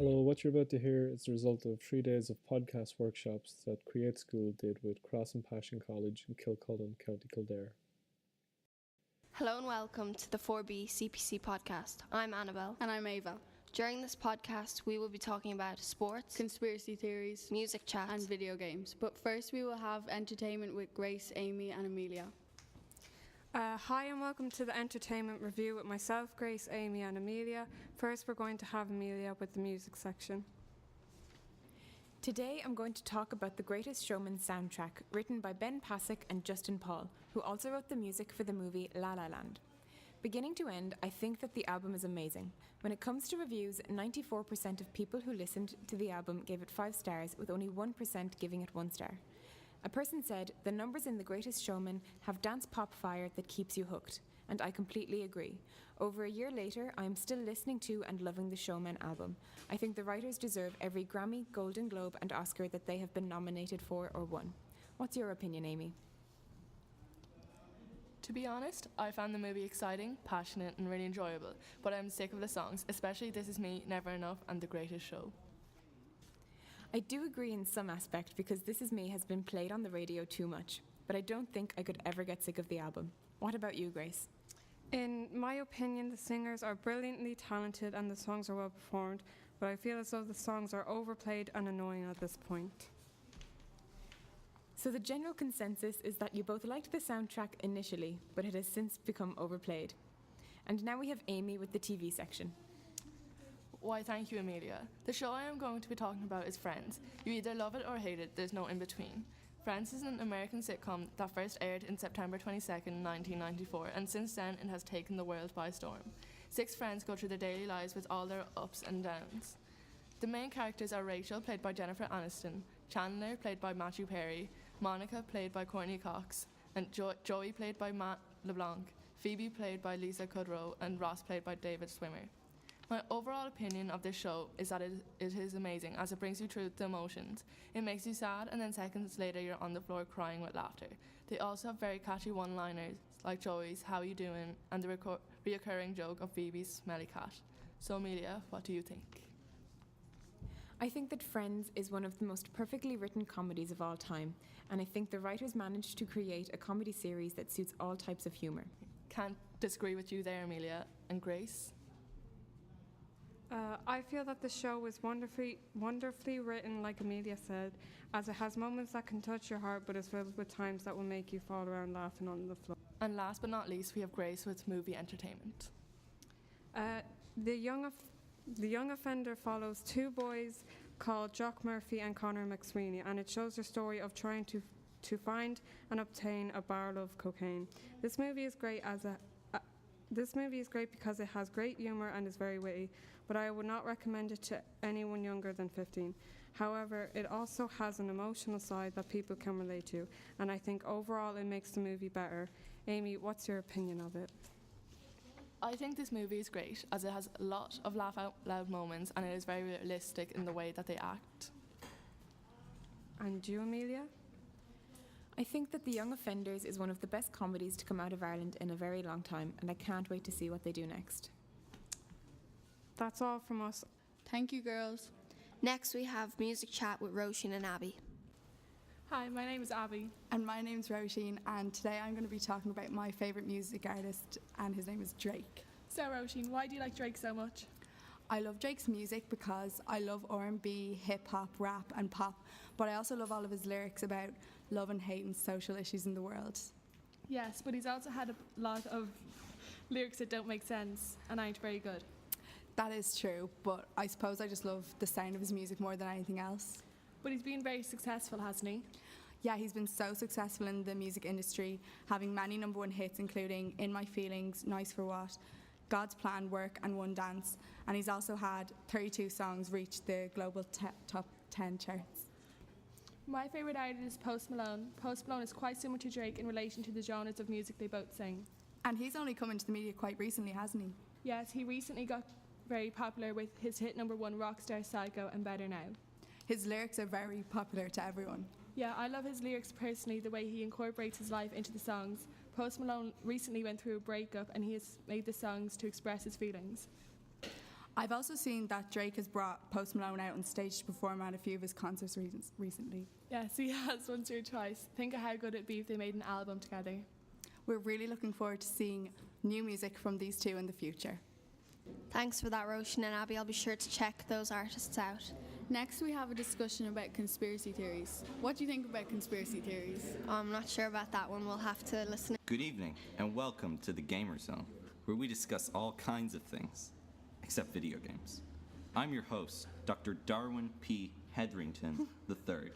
Hello, what you're about to hear is the result of 3 days of podcast workshops that Create School did with Cross and Passion College in Kilcullen, County Kildare. Hello and welcome to the 4B CPC podcast. I'm Annabelle. And I'm Ava. During this podcast, we will be talking about sports, Conspiracy theories, music chats, and video games. But first we will have entertainment with Grace, Amy and Amelia. Hi and welcome to the entertainment review with myself, Grace, Amy and Amelia. First we're going to have Amelia with the music section. Today I'm going to talk about The Greatest Showman soundtrack, written by Ben Pasek and Justin Paul, who also wrote the music for the movie La La Land. Beginning to end, I think that the album is amazing. When it comes to reviews, 94% of people who listened to the album gave it 5 stars, with only 1% giving it 1 star. A person said, "The numbers in The Greatest Showman have dance pop fire that keeps you hooked." And I completely agree. Over a year later, I am still listening to and loving the Showman album. I think the writers deserve every Grammy, Golden Globe and Oscar that they have been nominated for or won. What's your opinion, Amy? To be honest, I found the movie exciting, passionate and really enjoyable, but I'm sick of the songs, especially This Is Me, Never Enough and The Greatest Show. I do agree in some aspect because This Is Me has been played on the radio too much, but I don't think I could ever get sick of the album. What about you, Grace? In my opinion, the singers are brilliantly talented and the songs are well performed, but I feel as though the songs are overplayed and annoying at this point. So the general consensus is that you both liked the soundtrack initially, but it has since become overplayed. And now we have Amy with the TV section. Why, thank you, Amelia. The show I am going to be talking about is Friends. You either love it or hate it, there's no in between. Friends is an American sitcom that first aired in September 22nd, 1994, and since then it has taken the world by storm. 6 friends go through their daily lives with all their ups and downs. The main characters are Rachel, played by Jennifer Aniston, Chandler, played by Matthew Perry, Monica, played by Courtney Cox, and Joey, played by Matt LeBlanc, Phoebe, played by Lisa Kudrow, and Ross, played by David Swimmer. My overall opinion of this show is that it is amazing, as it brings you through the emotions. It makes you sad, and then seconds later you're on the floor crying with laughter. They also have very catchy one-liners, like Joey's "How you doing?" and the reoccurring joke of Phoebe's "smelly cat." So Amelia, what do you think? I think that Friends is one of the most perfectly written comedies of all time, and I think the writers managed to create a comedy series that suits all types of humour. Can't disagree with you there, Amelia. And Grace? I feel that the show was wonderfully written, like Amelia said, as it has moments that can touch your heart, but is filled with times that will make you fall around laughing on the floor. And last but not least, we have Grace with movie entertainment. The Young Offender follows 2 boys called Jock Murphy and Connor McSweeney, and it shows their story of trying to find and obtain a barrel of cocaine. This movie is great because it has great humour and is very witty, but I would not recommend it to anyone younger than 15. However, it also has an emotional side that people can relate to, and I think overall it makes the movie better. Amy, what's your opinion of it? I think this movie is great, as it has a lot of laugh out loud moments and it is very realistic in the way that they act. And you, Amelia? I think that The Young Offenders is one of the best comedies to come out of Ireland in a very long time, and I can't wait to see what they do next. That's all from us. Thank you, girls. Next we have music chat with Roisin and Abby. Hi, my name is Abby. And my name's Roisin, and today I'm going to be talking about my favourite music artist, and his name is Drake. So Roisin, why do you like Drake so much? I love Drake's music because I love R&B, hip-hop, rap and pop, but I also love all of his lyrics about love and hate and social issues in the world. Yes, but he's also had a lot of lyrics that don't make sense and aren't very good. That is true, but I suppose I just love the sound of his music more than anything else. But he's been very successful, hasn't he? Yeah, he's been so successful in the music industry, having many #1 hits including In My Feelings, Nice for What, God's Plan, Work and One Dance, and he's also had 32 songs reach the global top 10 charts. My favourite artist is Post Malone. Post Malone is quite similar to Drake in relation to the genres of music they both sing. And he's only come into the media quite recently, hasn't he? Yes, he recently got very popular with his hit #1 Rockstar, Psycho and Better Now. His lyrics are very popular to everyone. Yeah, I love his lyrics personally, the way he incorporates his life into the songs. Post Malone recently went through a breakup and he has made the songs to express his feelings. I've also seen that Drake has brought Post Malone out on stage to perform at a few of his concerts recently. Yes, he has once or twice. Think of how good it'd be if they made an album together. We're really looking forward to seeing new music from these two in the future. Thanks for that, Roshan and Abby. I'll be sure to check those artists out. Next, we have a discussion about conspiracy theories. What do you think about conspiracy theories? I'm not sure about that one. We'll have to listen. Good evening, and welcome to the Gamer Zone, where we discuss all kinds of things, except video games. I'm your host, Dr. Darwin P. Hetherington III.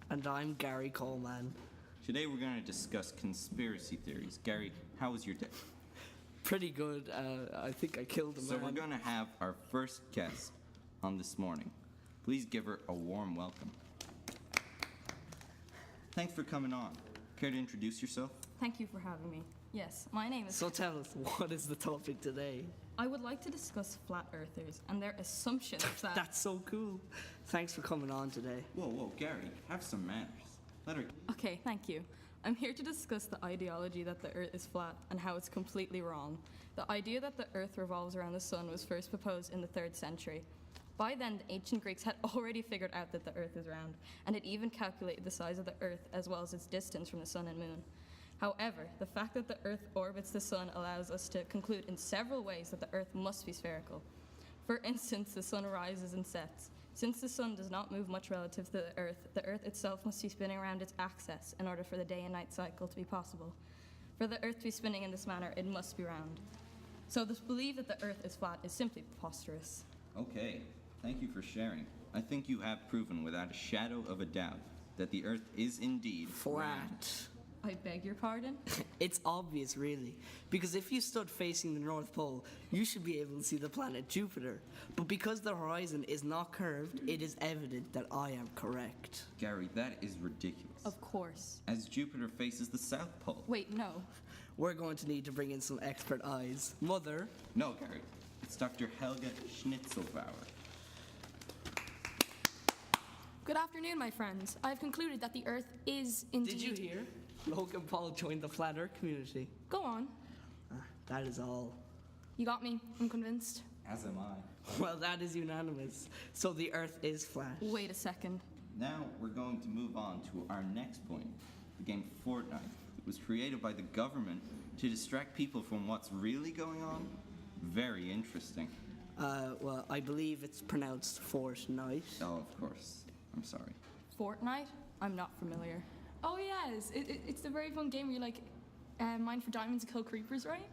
And I'm Gary Coleman. Today we're going to discuss conspiracy theories. Gary, how was your day? Pretty good. I think I killed a man. So we're going to have our first guest on this morning. Please give her a warm welcome. Thanks for coming on. Care to introduce yourself? Thank you for having me. Yes, my name is... So tell us, what is the topic today? I would like to discuss flat earthers and their assumptions that... That's so cool. Thanks for coming on today. Whoa, Gary, have some manners. Let her... Okay, thank you. I'm here to discuss the ideology that the Earth is flat and how it's completely wrong. The idea that the Earth revolves around the sun was first proposed in the 3rd century. By then, the ancient Greeks had already figured out that the Earth is round, and had even calculated the size of the Earth as well as its distance from the sun and moon. However, the fact that the Earth orbits the sun allows us to conclude in several ways that the Earth must be spherical. For instance, the sun rises and sets. Since the sun does not move much relative to the Earth itself must be spinning around its axis in order for the day and night cycle to be possible. For the Earth to be spinning in this manner, it must be round. So this belief that the Earth is flat is simply preposterous. Okay, thank you for sharing. I think you have proven without a shadow of a doubt that the Earth is indeed Flat. I beg your pardon? It's obvious, really, because if you stood facing the North Pole, you should be able to see the planet Jupiter. But because the horizon is not curved, it is evident that I am correct. Gary, that is ridiculous. Of course. As Jupiter faces the South Pole. Wait, no. We're going to need to bring in some expert eyes. Mother? No, Gary. It's Dr. Helga Schnitzelbauer. Good afternoon, my friends. I have concluded that the Earth is indeed... Did you hear? Logan Paul joined the Flat Earth community. Go on. That is all. You got me. I'm convinced. As am I. Well, that is unanimous. So the Earth is flat. Wait a second. Now we're going to move on to our next point. The game Fortnite. It was created by the government to distract people from what's really going on. Very interesting. Well, I believe it's pronounced Fortnite. Oh, of course. I'm sorry. Fortnite? I'm not familiar. Oh, yes. It's the very fun game where you, like, mine for diamonds and kill creepers, right?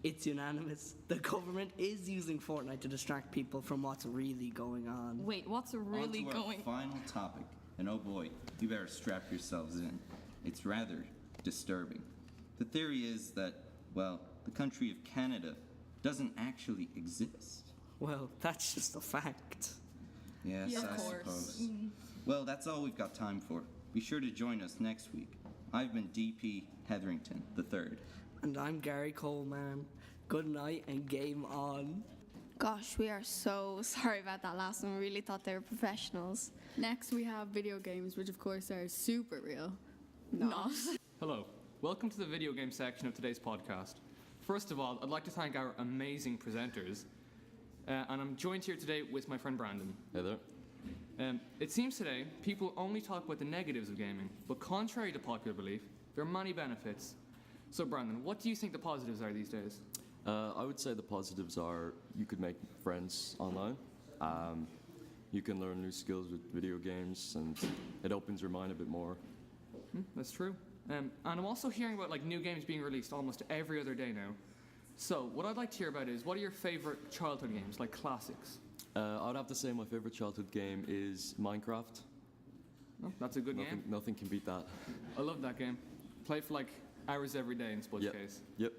It's unanimous. The government is using Fortnite to distract people from what's really going on. Wait, what's really on to going... our final topic. And oh boy, you better strap yourselves in. It's rather disturbing. The theory is that, well, the country of Canada doesn't actually exist. Well, that's just a fact. Yes, Yeah, I of course. suppose. Well, that's all we've got time for. Be sure to join us next week. I've been DP Hetherington III. And I'm Gary Coleman. Good night and game on. Gosh, we are so sorry about that last one. We really thought they were professionals. Next, we have video games, which of course are super real. Not. Hello. Welcome to the video game section of today's podcast. First of all, I'd like to thank our amazing presenters. And I'm joined here today with my friend Brandon. Hey there. It seems today people only talk about the negatives of gaming, but contrary to popular belief, there are many benefits. So Brandon, what do you think the positives are these days? I would say the positives are you could make friends online. You can learn new skills with video games, and it opens your mind a bit more. That's true. And I'm also hearing about like new games being released almost every other day now. So what I'd like to hear about is, what are your favorite childhood games, like classics? I'd have to say my favorite childhood game is Minecraft. Oh, that's a good game. Nothing can beat that. I love that game. Play for like hours every day in Spud's case. Yep.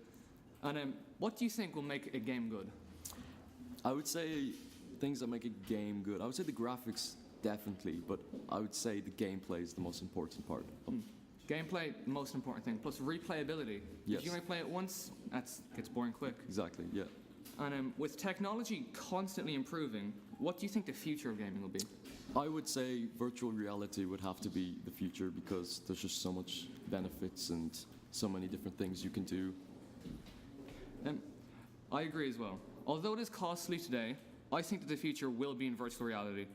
And what do you think will make a game good? I would say things that make a game good. I would say the graphics, definitely, but I would say the gameplay is the most important part. Gameplay, the most important thing, plus replayability. Yes. If you only play it once, that gets boring quick. Exactly, yeah. And with technology constantly improving, what do you think the future of gaming will be? I would say virtual reality would have to be the future, because there's just so much benefits and so many different things you can do. I agree as well. although it is costly today, I think that the future will be in virtual reality.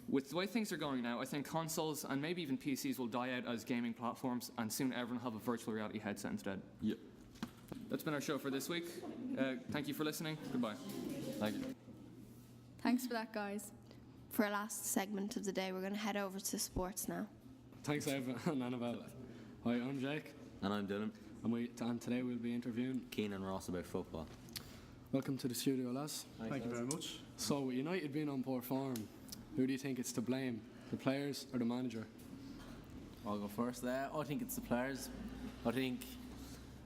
With the way things are going now, I think consoles and maybe even PCs will die out as gaming platforms, and soon everyone will have a virtual reality headset instead. Yep. That's been our show for this week. Thank you for listening. Goodbye. Thank you. Thanks for that, guys. For our last segment of the day, we're going to head over to sports now. Thanks, Eva and Annabelle. Hi, I'm Jake. And I'm Dylan. And today we'll be interviewing Keane and Ross about football. Welcome to the studio, lads. Thank you very much. So, with United being on poor form, who do you think it's to blame? The players or the manager? I'll go first. I think it's the players. I think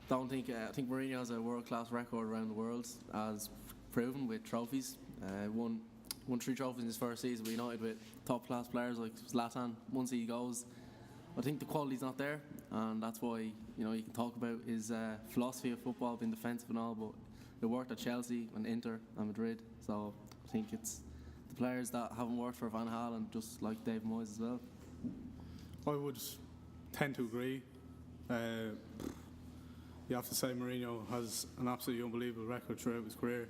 Mourinho has a world-class record around the world, as proven with trophies. Won 3 trophies in his first season with United with top-class players like Zlatan. Once he goes, I think the quality's not there, and that's why you can talk about his philosophy of football, being defensive and all, but it worked at Chelsea and Inter and Madrid. So I think it's the players that haven't worked for Van Gaal, and just like Dave Moyes as well. I would tend to agree. You have to say Mourinho has an absolutely unbelievable record throughout his career.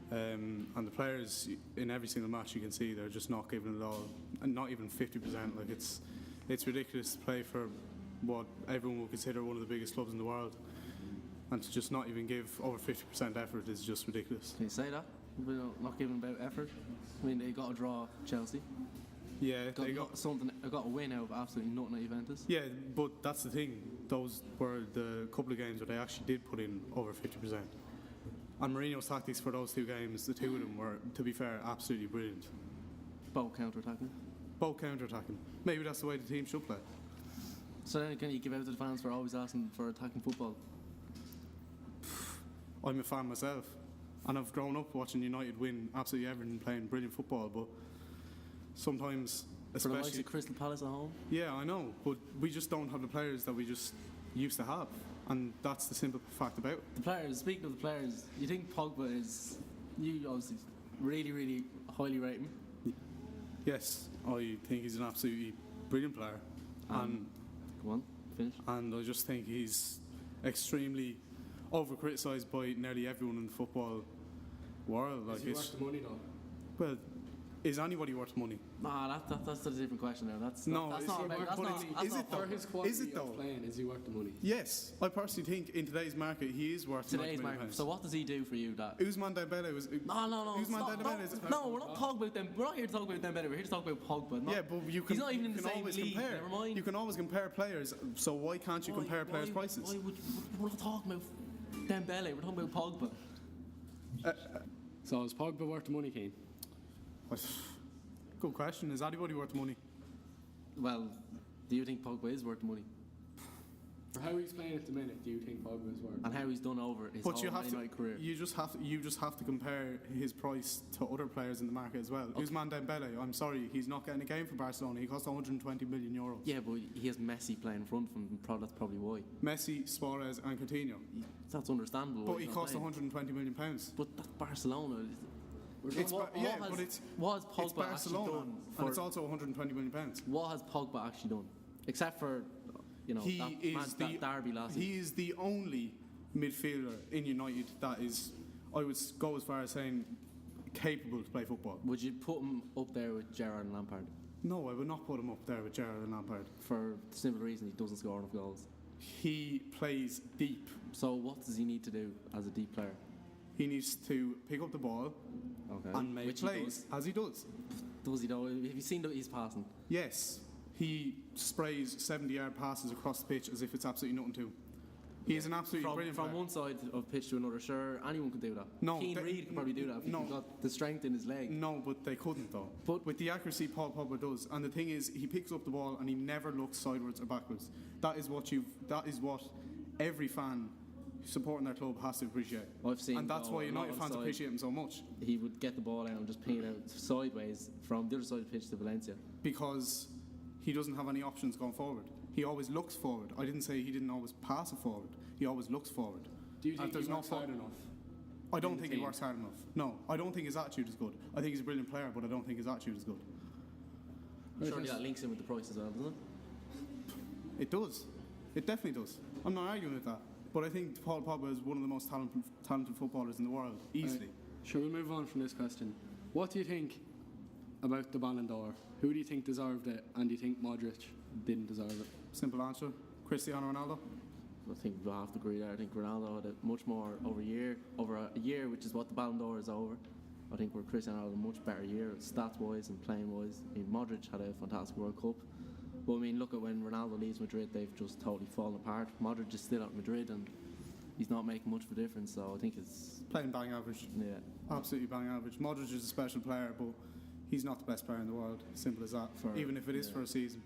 And the players in every single match, you can see they're just not giving it all, and not even 50%. Like it's ridiculous to play for what everyone would consider one of the biggest clubs in the world, and to just not even give over 50% effort is just ridiculous. Can you say that? We're not giving about effort. I mean, they got a draw Chelsea. Yeah, they got a win out of absolutely nothing at Juventus. Yeah, but that's the thing. Those were the couple of games where they actually did put in over 50%. And Mourinho's tactics for those 2 games, the 2 of them were, to be fair, absolutely brilliant. Both counter-attacking. Both counter-attacking. Maybe that's the way the team should play. So then can you give out to the fans for always asking for attacking football? I'm a fan myself, and I've grown up watching United win absolutely everything, playing brilliant football, but sometimes, especially for the likes of Crystal Palace at home. Yeah, I know, but we just don't have the players that we just used to have, and that's the simple fact about it. The players. Speaking of the players, you think Pogba is? You obviously really, really highly rate him. Yes, I think he's an absolutely brilliant player, and go on, finish. And I just think he's extremely over-criticised by nearly everyone in the football world. Is he worth the money though? Well, is anybody worth money? Nah, that's a different question now. That's is it though? Playing, is he worth the money? Yes, I personally think in today's market he is worth today's market. So what does he do for you? That Ousmane Dembele was. No. We're not talking about them. We're not here to talk about Dembele. We're here to talk about Pogba. Yeah, but he's not even in the same league. Compare. Never mind. You can always compare players. So why can't you compare players' prices? We're not talking about Dembele. We're talking about Pogba. So is Pogba worth the money, Keane? Good question. Is anybody worth money? Well, do you think Pogba is worth money? For how he's playing at the minute, do you think Pogba is worth? And how he's done over his whole United career? You just have to compare his price to other players in the market as well. Okay. Ousmane Dembele, I'm sorry, he's not getting a game for Barcelona. He cost 120 million euros. Yeah, but he has Messi playing in front of him. That's probably why. Messi, Suarez, and Coutinho. That's understandable. But he cost 120 million pounds. But that's Barcelona. What has Pogba actually done? And it's also 120 million pounds. What has Pogba actually done? Except for, that derby last season. He is the only midfielder in United that is, I would go as far as saying, capable to play football. Would you put him up there with Gerrard and Lampard? No, I would not put him up there with Gerrard and Lampard. For the simple reason he doesn't score enough goals. He plays deep. So what does he need to do as a deep player? He needs to pick up the ball and make plays, as he does. Does he though? Have you seen that he's passing? Yes. He sprays 70-yard passes across the pitch as if it's absolutely nothing to. He is an absolutely brilliant player. From one side of pitch to another, sure, anyone could do that. No, Keane Reid could probably do that if he's got the strength in his leg. No, but they couldn't though. But with the accuracy Paul Pogba does, and the thing is, he picks up the ball and he never looks sideways or backwards. That is what every fan supporting their club has to appreciate. I've seen, and that's why United fans appreciate him so much. He would get the ball out and just ping it out sideways from the other side of the pitch to Valencia. Because he doesn't have any options going forward. He always looks forward. I didn't say he didn't always pass it forward. He always looks forward. Do you think he works hard enough? I don't think he works hard enough. No, I don't think his attitude is good. I think he's a brilliant player, but I don't think his attitude is good. Surely that links in with the price as well, doesn't it? It does. It definitely does. I'm not arguing with that. But I think Paul Pogba is one of the most talented footballers in the world, easily. Shall we move on from this question? What do you think about the Ballon d'Or? Who do you think deserved it, and do you think Modric didn't deserve it? Simple answer, Cristiano Ronaldo. I think we'll have to agree there. I think Ronaldo had a much more over a year, which is what the Ballon d'Or is over. I think we're Cristiano had a much better year, stats-wise and playing-wise. I mean, Modric had a fantastic World Cup. But I mean, look at when Ronaldo leaves Madrid, they've just totally fallen apart. Modric is still at Madrid and he's not making much of a difference, so I think it's... Playing bang average. Yeah. Absolutely bang average. Modric is a special player, but he's not the best player in the world. Simple as that. Even if it is for a season.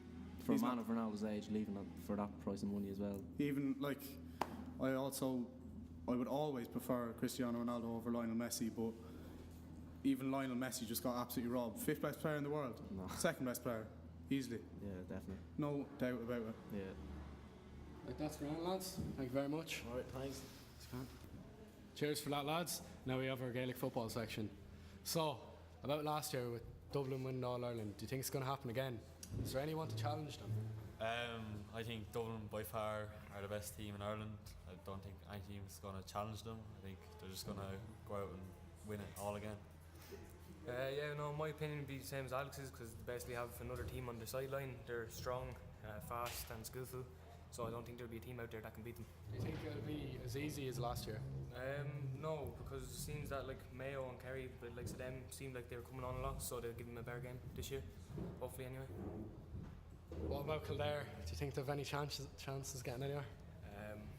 For a man of Ronaldo's age, leaving it for that price of money as well. Even, like, I would always prefer Cristiano Ronaldo over Lionel Messi, but even Lionel Messi just got absolutely robbed. 5th best player in the world. No. 2nd best player. Easily. Yeah, definitely. No doubt about it. Yeah. Like, that's grand, lads. Thank you very much. Alright, thanks. Cheers for that, lads. Now we have our Gaelic football section. So, about last year with Dublin winning All Ireland, do you think it's going to happen again? Is there anyone to challenge them? I think Dublin by far are the best team in Ireland. I don't think any team is going to challenge them. I think they're just going to go out and win it all again. My opinion would be the same as Alex's, because they basically have another team on their sideline. They're strong, fast and skillful, so I don't think there'll be a team out there that can beat them. Do you think it'll be as easy as last year? No, because it seems that like Mayo and Kerry, the likes of them, seemed like they were coming on a lot, so they'll give them a better game this year, hopefully anyway. What about Kildare? Do you think they've any chances getting anywhere?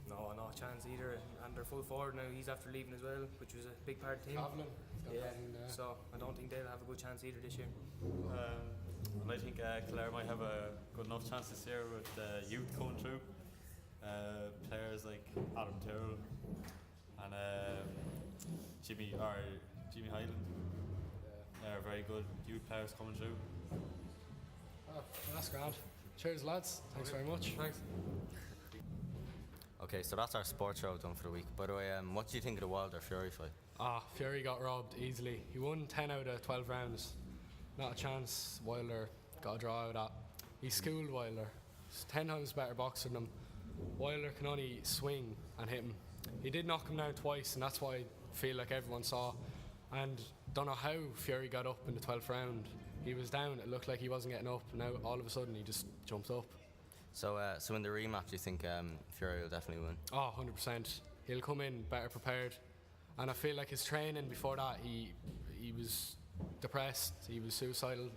No chance either, and they're full forward now. He's after leaving as well, which was a big part of the team. So I don't think they'll have a good chance either this year. And I think Kildare might have a good enough chance this year with the youth coming through. Players like Adam Tyrrell and Jimmy Hyland. They're very good youth players coming through. Oh, that's grand. Cheers, lads. Thanks very much. Thanks. Okay, so that's our sports show done for the week. By the way, what do you think of the Wilder Fury fight? Fury got robbed easily. He won 10 out of 12 rounds. Not a chance. Wilder got a draw out of that. He schooled Wilder. He's 10 times better boxer than him. Wilder can only swing and hit him. He did knock him down twice, and that's what I feel like everyone saw. And don't know how Fury got up in the 12th round. He was down, it looked like he wasn't getting up. Now all of a sudden he just jumped up. So in the rematch, you think Fury will definitely win? Oh, 100%. He'll come in better prepared. And I feel like his training before that, he was depressed, he was suicidal.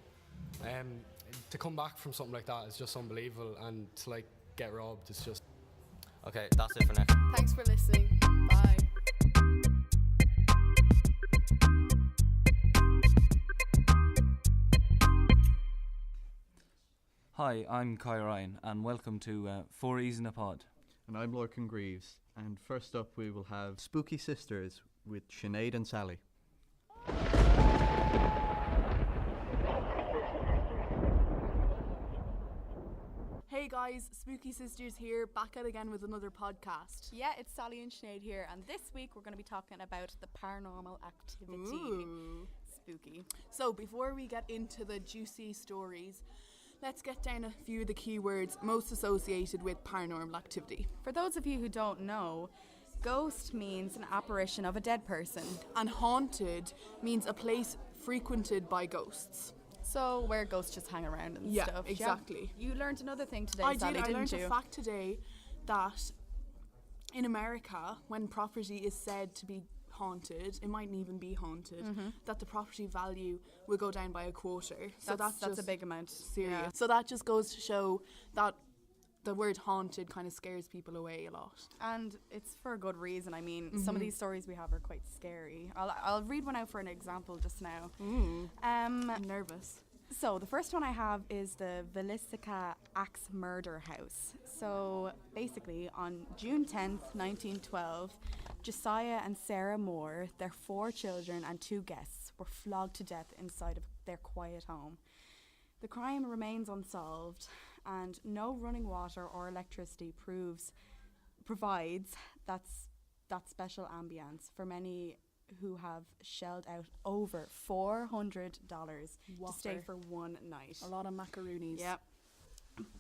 To come back from something like that is just unbelievable, and to get robbed is just... Okay, that's it for now. Thanks for listening. Bye. Hi, I'm Kai Ryan, and welcome to 4 E's in a Pod. And I'm Lorcan Greaves. And first up, we will have Spooky Sisters with Sinead and Sally. Hey guys, Spooky Sisters here, back out again with another podcast. Yeah, it's Sally and Sinead here, and this week we're going to be talking about the paranormal activity. Ooh. Spooky. So before we get into the juicy stories, let's get down a few of the keywords most associated with paranormal activity. For those of you who don't know, ghost means an apparition of a dead person. And haunted means a place frequented by ghosts. So where ghosts just hang around and stuff. Exactly. Yeah. You learned another thing today, I Sally, didn't learned you? a fact today that in America, when property is said to be haunted, it mightn't even be haunted, that the property value will go down by a quarter. So that's a big amount. Serious. Yeah. So that just goes to show that the word haunted kind of scares people away a lot. And it's for a good reason. I mean, some of these stories we have are quite scary. I'll read one out for an example just now. I'm nervous. So the first one I have is the Villisca Axe Murder House. So basically on June 10th, 1912, Josiah and Sarah Moore, their 4 children and 2 guests, were flogged to death inside of their quiet home. The crime remains unsolved, and no running water or electricity provides that special ambience for many who have shelled out over $400 to stay for one night. A lot of macaroonies. Yep.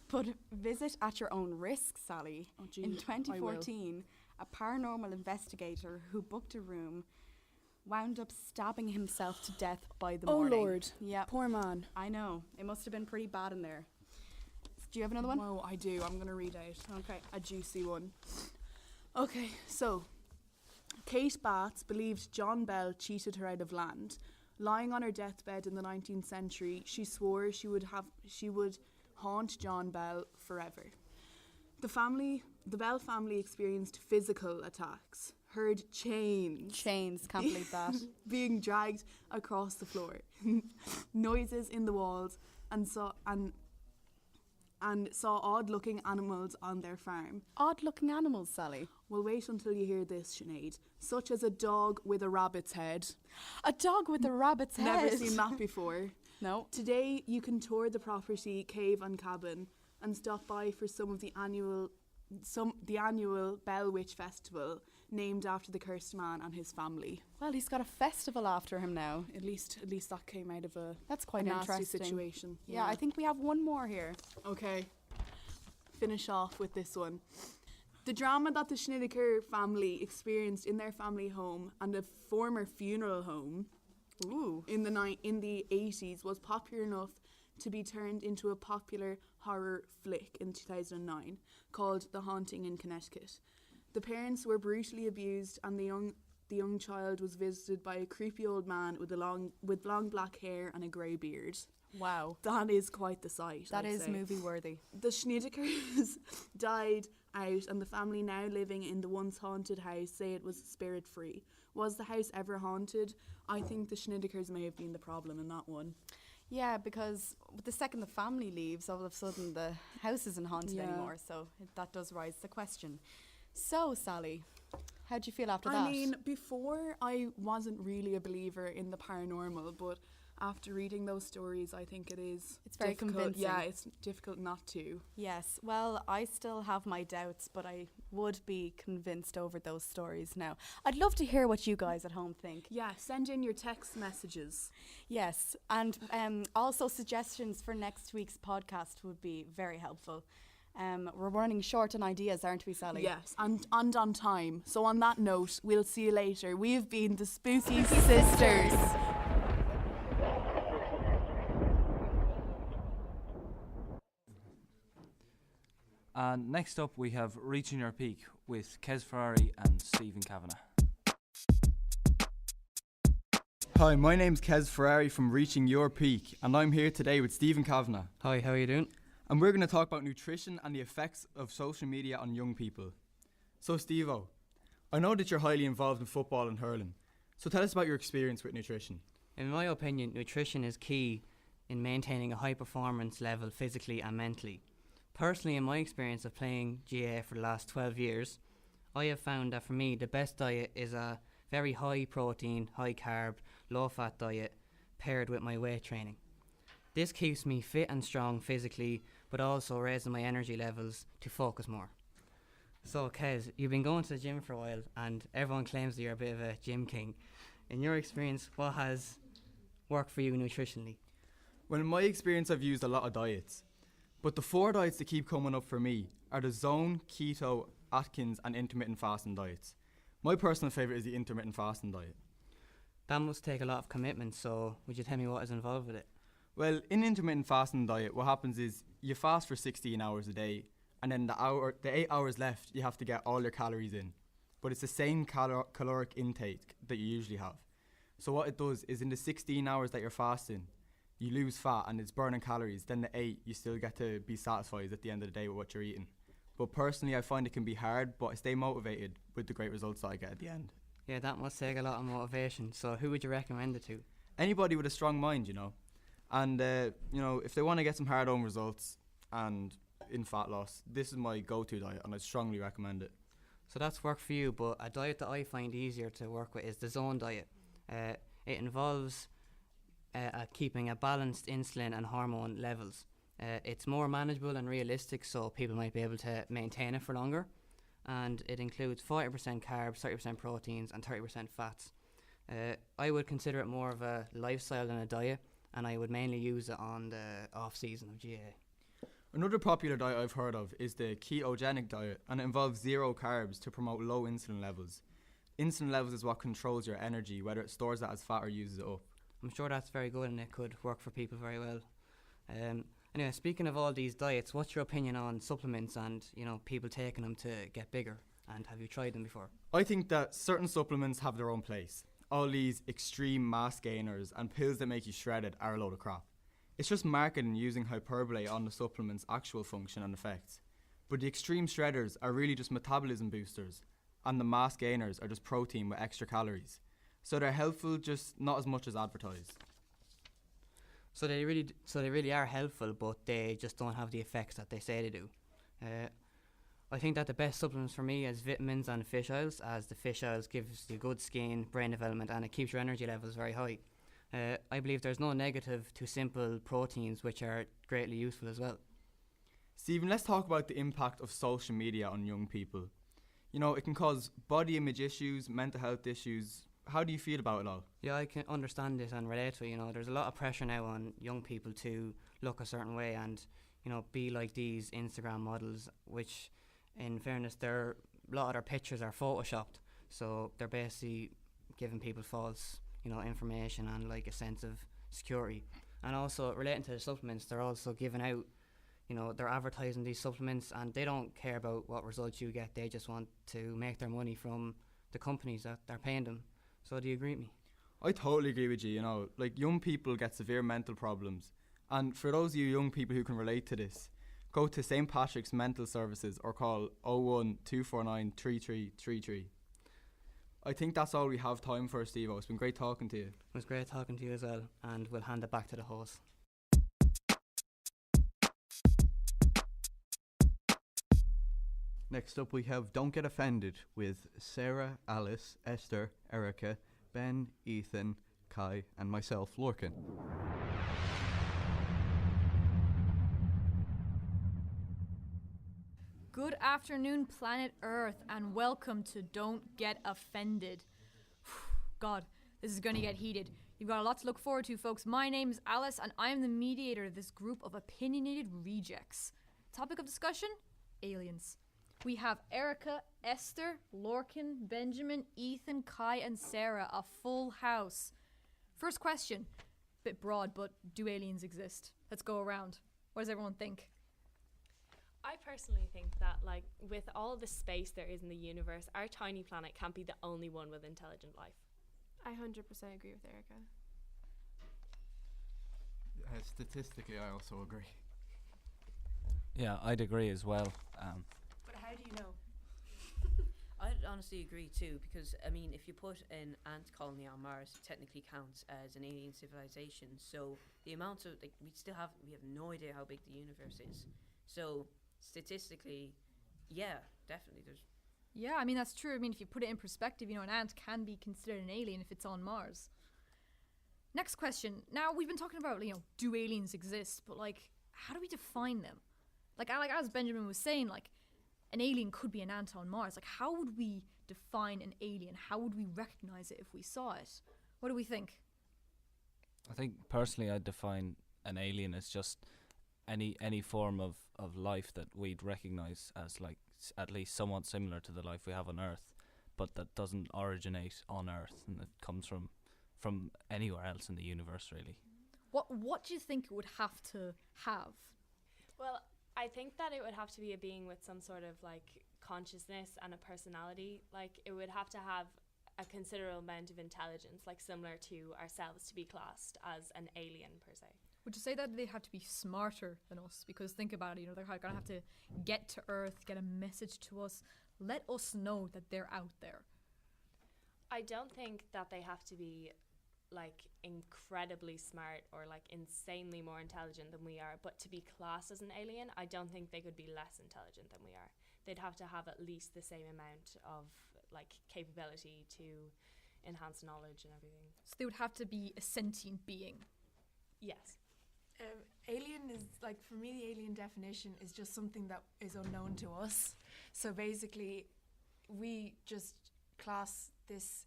But visit at your own risk, Sally. Oh, gee, in 2014, a paranormal investigator who booked a room wound up stabbing himself to death by the Oh, morning. Lord. Yeah. Poor man. I know. It must have been pretty bad in there. Do you have another one? No, I do. I'm going to read out Okay. a juicy one. Okay, so Kate Batts believed John Bell cheated her out of land. Lying on her deathbed in the 19th century, she swore she would haunt John Bell forever. The Bell family experienced physical attacks, heard chains, can't believe that, being dragged across the floor, noises in the walls, and saw odd-looking animals on their farm. Odd-looking animals, Sally? Well, wait until you hear this, Sinead. Such as a dog with a rabbit's head. A dog with a rabbit's head? Never seen that before. No. Today, you can tour the property cave and cabin and stop by for some of the annual Bell Witch Festival, named after the cursed man and his family. Well, he's got a festival after him now. At least that came out of That's quite a nasty interesting situation. Yeah, I think we have one more here. Okay, finish off with this one. The drama that the Schneideker family experienced in their family home and a former funeral home in the 80s was popular enough to be turned into a popular horror flick in 2009 called The Haunting in Connecticut. The parents were brutally abused, and the young child was visited by a creepy old man with long black hair and a grey beard. Wow. That is quite the sight. That I'd is say. movie worthy. The Schneidekers died out, and the family now living in the once haunted house say it was spirit free. Was the house ever haunted? I think the Schneidekers may have been the problem in that one. Yeah, because the second the family leaves, all of a sudden the house isn't haunted anymore, so that does raise the question. So, Sally, how do you feel after that? I mean, before I wasn't really a believer in the paranormal, but after reading those stories, I think it's very difficult. convincing. Yeah, it's difficult not to. Yes, well, I still have my doubts, but I would be convinced over those stories now. I'd love to hear what you guys at home think. Yeah, send in your text messages. Yes, and also suggestions for next week's podcast would be very helpful. We're running short on ideas, aren't we, Sally? Yes, and on time. So on that note, we'll see you later. We've been the Spooky Sisters. And next up we have Reaching Your Peak with Kez Ferrari and Stephen Kavanagh. Hi, my name's Kez Ferrari from Reaching Your Peak, and I'm here today with Stephen Kavanagh. Hi, how are you doing? And we're going to talk about nutrition and the effects of social media on young people. So Steve-O, I know that you're highly involved in football and hurling, so tell us about your experience with nutrition. In my opinion, nutrition is key in maintaining a high performance level physically and mentally. Personally, in my experience of playing GAA for the last 12 years, I have found that for me the best diet is a very high protein, high carb, low fat diet paired with my weight training. This keeps me fit and strong physically, but also raising my energy levels to focus more. So Kez, you've been going to the gym for a while and everyone claims that you're a bit of a gym king. In your experience, what has worked for you nutritionally? Well, in my experience, I've used a lot of diets. But the 4 diets that keep coming up for me are the Zone, Keto, Atkins and intermittent fasting diets. My personal favourite is the intermittent fasting diet. That must take a lot of commitment, so would you tell me what is involved with it? Well, in intermittent fasting diet, what happens is you fast for 16 hours a day, and then the 8 hours left, you have to get all your calories in. But it's the same caloric intake that you usually have. So what it does is in the 16 hours that you're fasting, you lose fat and it's burning calories. Then the 8, you still get to be satisfied at the end of the day with what you're eating. But personally, I find it can be hard, but I stay motivated with the great results that I get at the end. Yeah, that must take a lot of motivation. So who would you recommend it to? Anybody with a strong mind, you know. And, if they want to get some hard-earned results and in fat loss, this is my go-to diet and I strongly recommend it. So that's worked for you, but a diet that I find easier to work with is the Zone diet. It involves keeping a balanced insulin and hormone levels. It's more manageable and realistic, so people might be able to maintain it for longer. And it includes 40% carbs, 30% proteins and 30% fats. I would consider it more of a lifestyle than a diet, and I would mainly use it on the off-season of GAA. Another popular diet I've heard of is the ketogenic diet, and it involves 0 carbs to promote low insulin levels. Insulin levels is what controls your energy, whether it stores that as fat or uses it up. I'm sure that's very good and it could work for people very well. Anyway, speaking of all these diets, what's your opinion on supplements and, people taking them to get bigger? And have you tried them before? I think that certain supplements have their own place. All these extreme mass gainers and pills that make you shredded are a load of crap. It's just marketing using hyperbole on the supplement's actual function and effects. But the extreme shredders are really just metabolism boosters, and the mass gainers are just protein with extra calories. So they're helpful, just not as much as advertised. So they really are helpful, but they just don't have the effects that they say they do. I think that the best supplements for me is vitamins and fish oils, as the fish oils gives you good skin, brain development, and it keeps your energy levels very high. I believe there's no negative to simple proteins, which are greatly useful as well. Stephen, let's talk about the impact of social media on young people. It can cause body image issues, mental health issues. How do you feel about it all? Yeah, I can understand it and relate to it. There's a lot of pressure now on young people to look a certain way and, be like these Instagram models, which, in fairness, a lot of their pictures are photoshopped. So they're basically giving people false, information and like a sense of security. And also relating to the supplements, they're also giving out, they're advertising these supplements and they don't care about what results you get. They just want to make their money from the companies that they're paying them. So do you agree with me? I totally agree with you. Young people get severe mental problems. And for those of you young people who can relate to this, go to St. Patrick's Mental Services or call 01 249 3333. I think that's all we have time for, Steve-O. It's been great talking to you. It was great talking to you as well, and we'll hand it back to the host. Next up we have Don't Get Offended with Sarah, Alice, Esther, Erica, Ben, Ethan, Kai and myself, Lorcan. Good afternoon, planet Earth, and welcome to Don't Get Offended. God, this is going to get heated. You've got a lot to look forward to, folks. My name is Alice, and I am the mediator of this group of opinionated rejects. Topic of discussion? Aliens. We have Erica, Esther, Lorcan, Benjamin, Ethan, Kai, and Sarah, a full house. First question, bit broad, but do aliens exist? Let's go around. What does everyone think? I personally think that, with all the space there is in the universe, our tiny planet can't be the only one with intelligent life. I 100% agree with Erica. Statistically, I also agree. Yeah, I'd agree as well. But how do you know? I'd honestly agree too, because if you put an ant colony on Mars, it technically counts as an alien civilization. So the amount of we have no idea how big the universe is. So statistically, yeah, definitely there's. Yeah, that's true. If you put it in perspective, an ant can be considered an alien if it's on Mars. Next question. Now we've been talking about do aliens exist, but how do we define them? As Benjamin was saying, an alien could be an ant on Mars. How would we define an alien? How would we recognize it if we saw it? What do we think? I think personally I'd define an alien as just any form of life that we'd recognize as at least somewhat similar to the life we have on Earth, but that doesn't originate on Earth and it comes from anywhere else in the universe, really. What do you think it would have to have? Well, I think that it would have to be a being with some sort of consciousness and a personality. It would have to have a considerable amount of intelligence, similar to ourselves, to be classed as an alien per se. Would you say that they'd have to be smarter than us? Because think about it, they're going to have to get to Earth, get a message to us, let us know that they're out there. I don't think that they have to be incredibly smart or insanely more intelligent than we are, but to be classed as an alien, I don't think they could be less intelligent than we are. They'd have to have at least the same amount of capability to enhance knowledge and everything. So they would have to be a sentient being. Yes. Alien is for me, the alien definition is just something that is unknown to us. So basically we just class this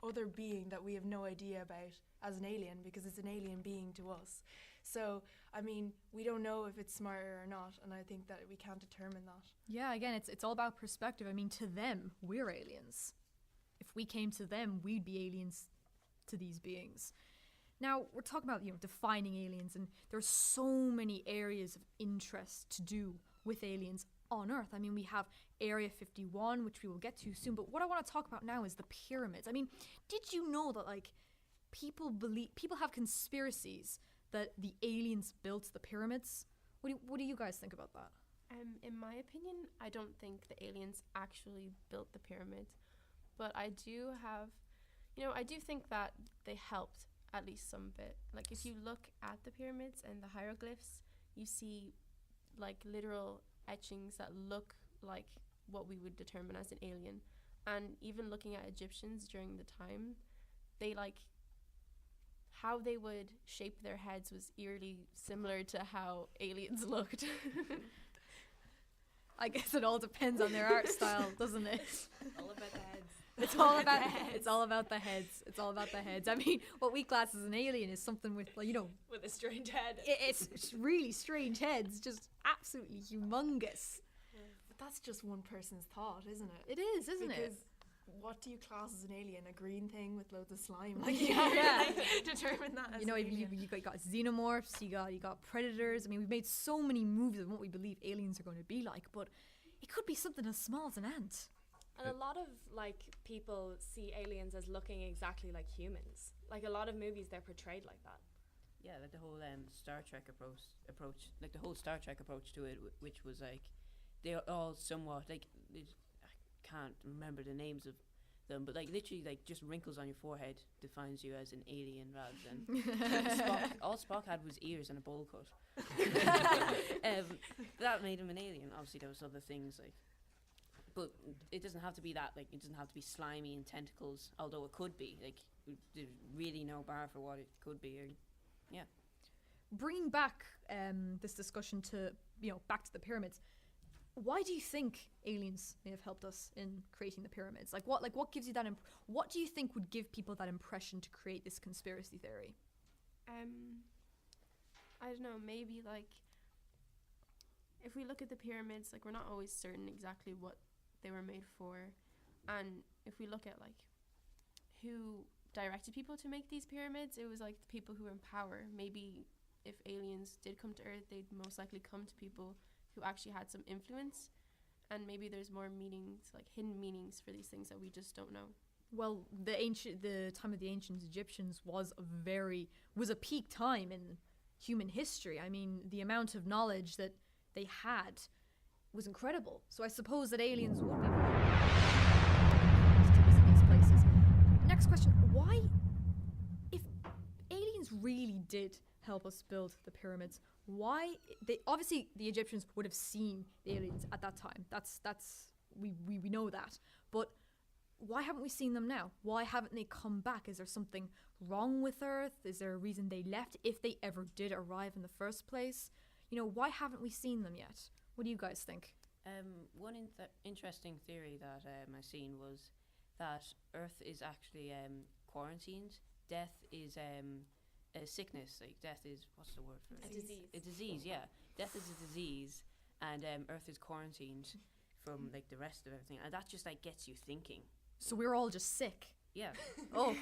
other being that we have no idea about as an alien because it's an alien being to us. So we don't know if it's smarter or not, and I think that we can't determine that. Yeah, again, it's all about perspective. To them, we're aliens. if we came to them, we'd be aliens to these beings. Now, we're talking about, defining aliens, and there's so many areas of interest to do with aliens on Earth. I mean, we have Area 51, which we will get to soon, but what I want to talk about now is the pyramids. I mean, did you know that, people have conspiracies that the aliens built the pyramids? What do you guys think about that? In my opinion, I don't think the aliens actually built the pyramids, but I do think that they helped at least some bit. Like, if you look at the pyramids and the hieroglyphs, you see literal etchings that look like what we would determine as an alien. And even looking at Egyptians during the time, they how they would shape their heads was eerily similar to how aliens looked. I guess it all depends on their art style, doesn't it? All about the heads. It's all about the heads. It's all about the heads. I mean, what we class as an alien is something with, with a strange head. It's really strange heads, just absolutely humongous. But that's just one person's thought, isn't it? It is, isn't it? Because what do you class as an alien? A green thing with loads of slime? Yeah. Determine that as an alien. You got xenomorphs, you got predators. I mean, we've made so many movies of what we believe aliens are going to be like, but it could be something as small as an ant. And a lot of people see aliens as looking exactly like humans. A lot of movies, they're portrayed like that. Yeah, the whole Star Trek approach, the whole Star Trek approach to it, which was they're all somewhat I can't remember the names of them, but literally just wrinkles on your forehead defines you as an alien rather than all Spock had was ears and a bowl cut. That made him an alien. Obviously, there was other things but it doesn't have to be that. It doesn't have to be slimy and tentacles, although it could be. There's really no bar for what it could be. Yeah. Bringing back this discussion to back to the pyramids. Why do you think aliens may have helped us in creating the pyramids? What gives you that? What do you think would give people that impression to create this conspiracy theory? I don't know. Maybe if we look at the pyramids, we're not always certain exactly what they were made for, and if we look at who directed people to make these pyramids, it was the people who were in power. Maybe if aliens did come to Earth, they'd most likely come to people who actually had some influence, and maybe there's more meanings, hidden meanings for these things that we just don't know. Well, the time of the ancient Egyptians was a peak time in human history. I mean, the amount of knowledge that they had was incredible. So I suppose that aliens would be to visit these places. Next question: why, if aliens really did help us build the pyramids, why obviously the Egyptians would have seen the aliens at that time. We know that. But why haven't we seen them now? Why haven't they come back? Is there something wrong with Earth? Is there a reason they left, if they ever did arrive in the first place? Why haven't we seen them yet? What do you guys think? One interesting theory that I seen was that Earth is actually quarantined. Death is a sickness. Death is, what's the word for it? A disease. A disease, yeah. Death is a disease, and Earth is quarantined from the rest of everything, and that just gets you thinking. So we're all just sick. Yeah. Oh.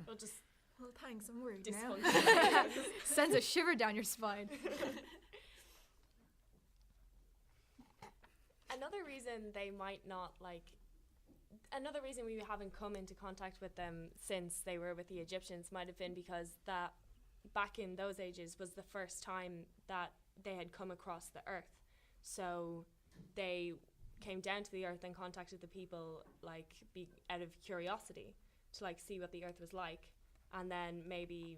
Well, thanks. I'm worried now. Sends a shiver down your spine. Another reason they might not another reason we haven't come into contact with them since they were with the Egyptians might have been because that back in those ages was the first time that they had come across the Earth. So they came down to the Earth and contacted the people out of curiosity to see what the Earth was like, and then maybe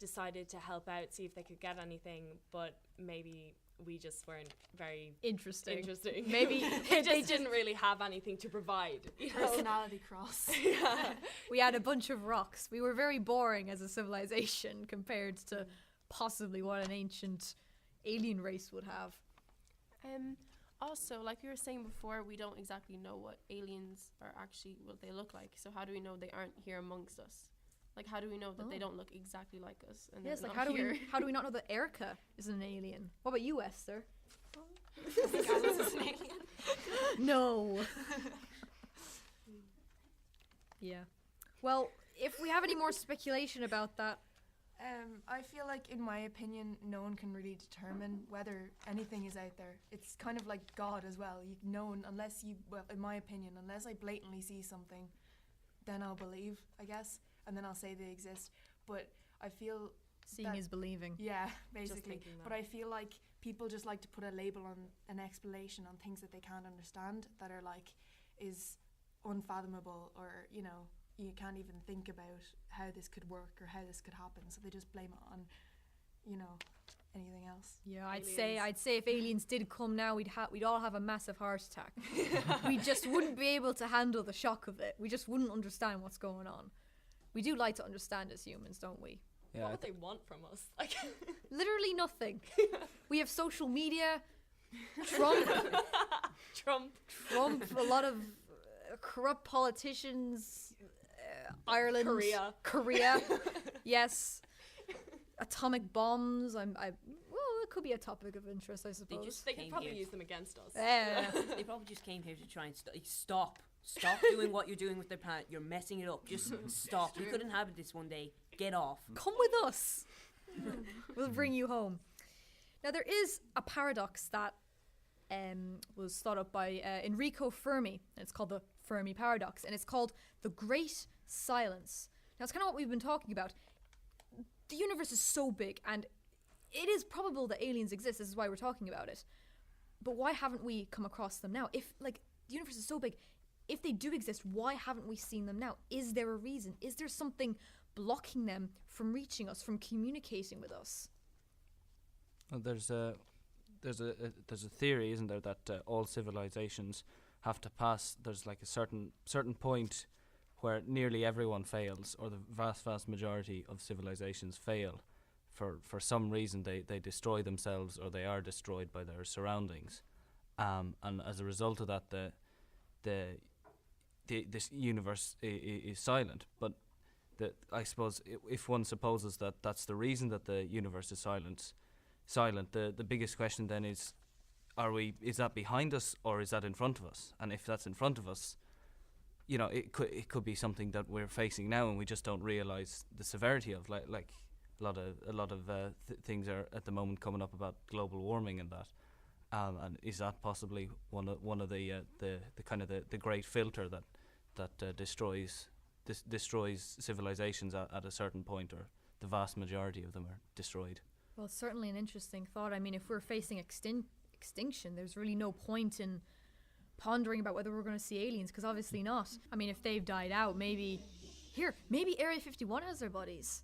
decided to help out, see if they could get anything, but maybe we just weren't very interesting. Maybe they didn't really have anything to provide. Personality cross. Yeah. We had a bunch of rocks. We were very boring as a civilization compared to possibly what an ancient alien race would have. Also, like we were saying before, we don't exactly know what aliens are actually, what they look like. So how do we know they aren't here amongst us? How do we know that they don't look exactly like us? And yes, they're how not here? do we not know that Erica is an alien? What about you, Esther? I think Alice is an alien. No. Yeah. Well, if we have any more speculation about that, I feel like, in my opinion, no one can really determine whether anything is out there. It's kind of like God as well. No one, unless you, well, in my opinion, unless I blatantly see something, then I'll believe, I guess, and then I'll say they exist. But I feel seeing is believing. Yeah, basically. thinking that. But I feel like people just like to put a label on an explanation on things that they can't understand, that are like, is unfathomable, or, you know, you can't even think about how this could work or how this could happen, so they just blame it on, you know, anything else. Yeah, I'd say if aliens did come now, we'd all have a massive heart attack. We just wouldn't be able to handle the shock of it. We just wouldn't understand what's going on. We do like to understand as humans, don't we? Yeah, What would they want from us? Like, literally nothing. We have social media, Trump, a lot of corrupt politicians, Ireland, Korea, yes, atomic bombs. Well, it could be a topic of interest, I suppose. They could probably use them against us. They probably just came here to try and stop doing what you're doing with their planet. You're messing it up. Just stop. We could inhabit this one day. Get off. Come with us. We'll bring you home. Now, there is a paradox that was thought up by Enrico Fermi, and it's called the Fermi paradox, and it's called the Great Silence. Now, it's kind of what we've been talking about. The universe is so big, and it is probable that aliens exist. This is why we're talking about it. But why haven't we come across them now? If, like, the universe is so big, if they do exist, why haven't we seen them now? Is there a reason? Is there something blocking them from reaching us, from communicating with us? Well, there's a theory, isn't there, that all civilizations have to pass. There's like a certain point where nearly everyone fails, or the vast majority of civilizations fail. For some reason, they destroy themselves, or they are destroyed by their surroundings, and as a result of that, this universe is silent. But I suppose if one supposes that that's the reason that the universe is silent, the biggest question then is that behind us, or is that in front of us? And if that's in front of us, you know, it could be something that we're facing now and we just don't realize the severity of, like a lot of things are at the moment coming up about global warming and that. And is that possibly one of the kind of the great filter that destroys civilizations at a certain point, or the vast majority of them are destroyed? Well, it's certainly an interesting thought. I mean, if we're facing extinction, there's really no point in pondering about whether we're going to see aliens, because obviously not. I mean, if they've died out, maybe Area 51 has their bodies.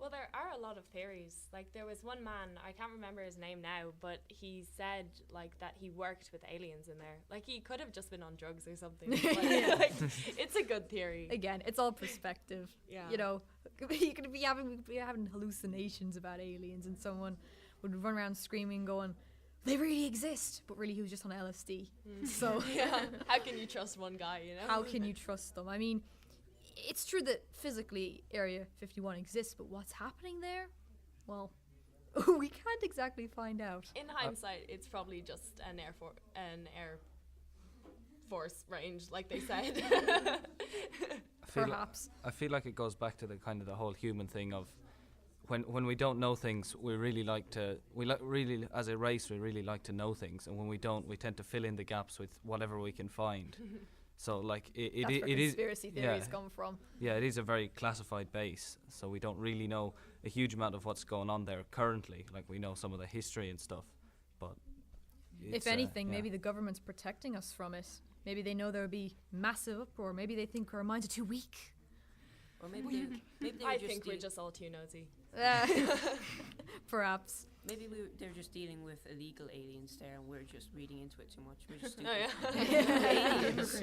Well, there are a lot of theories. Like, there was one man, I can't remember his name now, but he said, like, that he worked with aliens in there. Like, he could have just been on drugs or something. Like, it's a good theory. Again, it's all perspective. Yeah. You know, you could be having hallucinations about aliens, and someone would run around screaming, going, they really exist, but really he was just on LSD. So yeah, how can you trust one guy, you know? How can you trust them? I mean, it's true that physically Area 51 exists, but what's happening there? Well, we can't exactly find out. In hindsight, it's probably just an air force range, like they said. Perhaps. I feel like it goes back to the kind of the whole human thing of when we don't know things, we really like to, as a race, we really like to know things, and when we don't, we tend to fill in the gaps with whatever we can find. So like it That's where is conspiracy theories come from. Yeah, it is a very classified base, so we don't really know a huge amount of what's going on there currently. Like, we know some of the history and stuff, but if anything, maybe the government's protecting us from it. Maybe they know there'll be massive uproar. Maybe they think our minds are too weak. Or maybe I think we're just all too nosy. Perhaps. Maybe they're just dealing with illegal aliens there, and we're just reading into it too much. We're just aliens.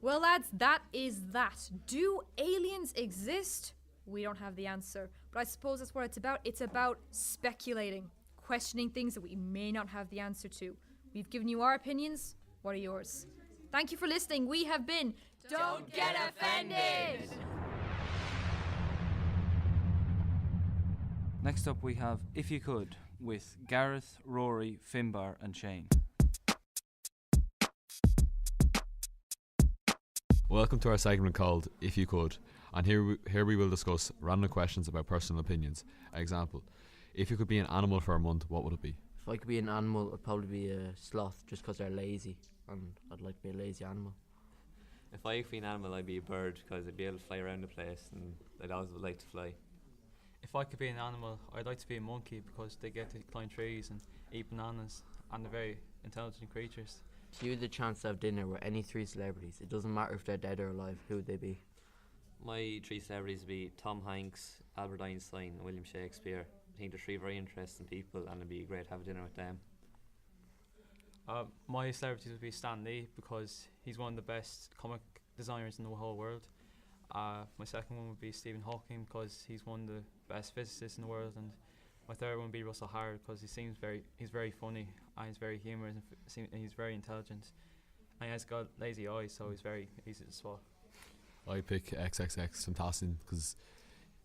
Well, lads, that is that. Do aliens exist? We don't have the answer, but I suppose that's what it's about. It's about speculating, questioning things that we may not have the answer to. We've given you our opinions. What are yours? Thank you for listening. We have been Don't Get Offended! Next up we have If You Could with Gareth, Rory, Finbar and Shane. Welcome to our segment called If You Could, and here we will discuss random questions about personal opinions. Example, if you could be an animal for a month, what would it be? If I could be an animal, I'd probably be a sloth, just 'cause they're lazy, and I'd like to be a lazy animal. If I could be an animal, I'd be a bird because I'd be able to fly around the place and I'd always would like to fly. If I could be an animal, I'd like to be a monkey because they get to climb trees and eat bananas and they're very intelligent creatures. If you had the chance to have dinner with any 3 celebrities, it doesn't matter if they're dead or alive, who would they be? My 3 celebrities would be Tom Hanks, Albert Einstein and William Shakespeare. I think they're 3 very interesting people and it'd be great to have dinner with them. My celebrities would be Stan Lee because he's one of the best comic designers in the whole world. My second one would be Stephen Hawking because he's one of the best physicists in the world, and my third one would be Russell Howard because he's very funny and he's very humorous and he's very intelligent. And he has got lazy eyes, so he's very easy to spot. I pick XXXTentacion because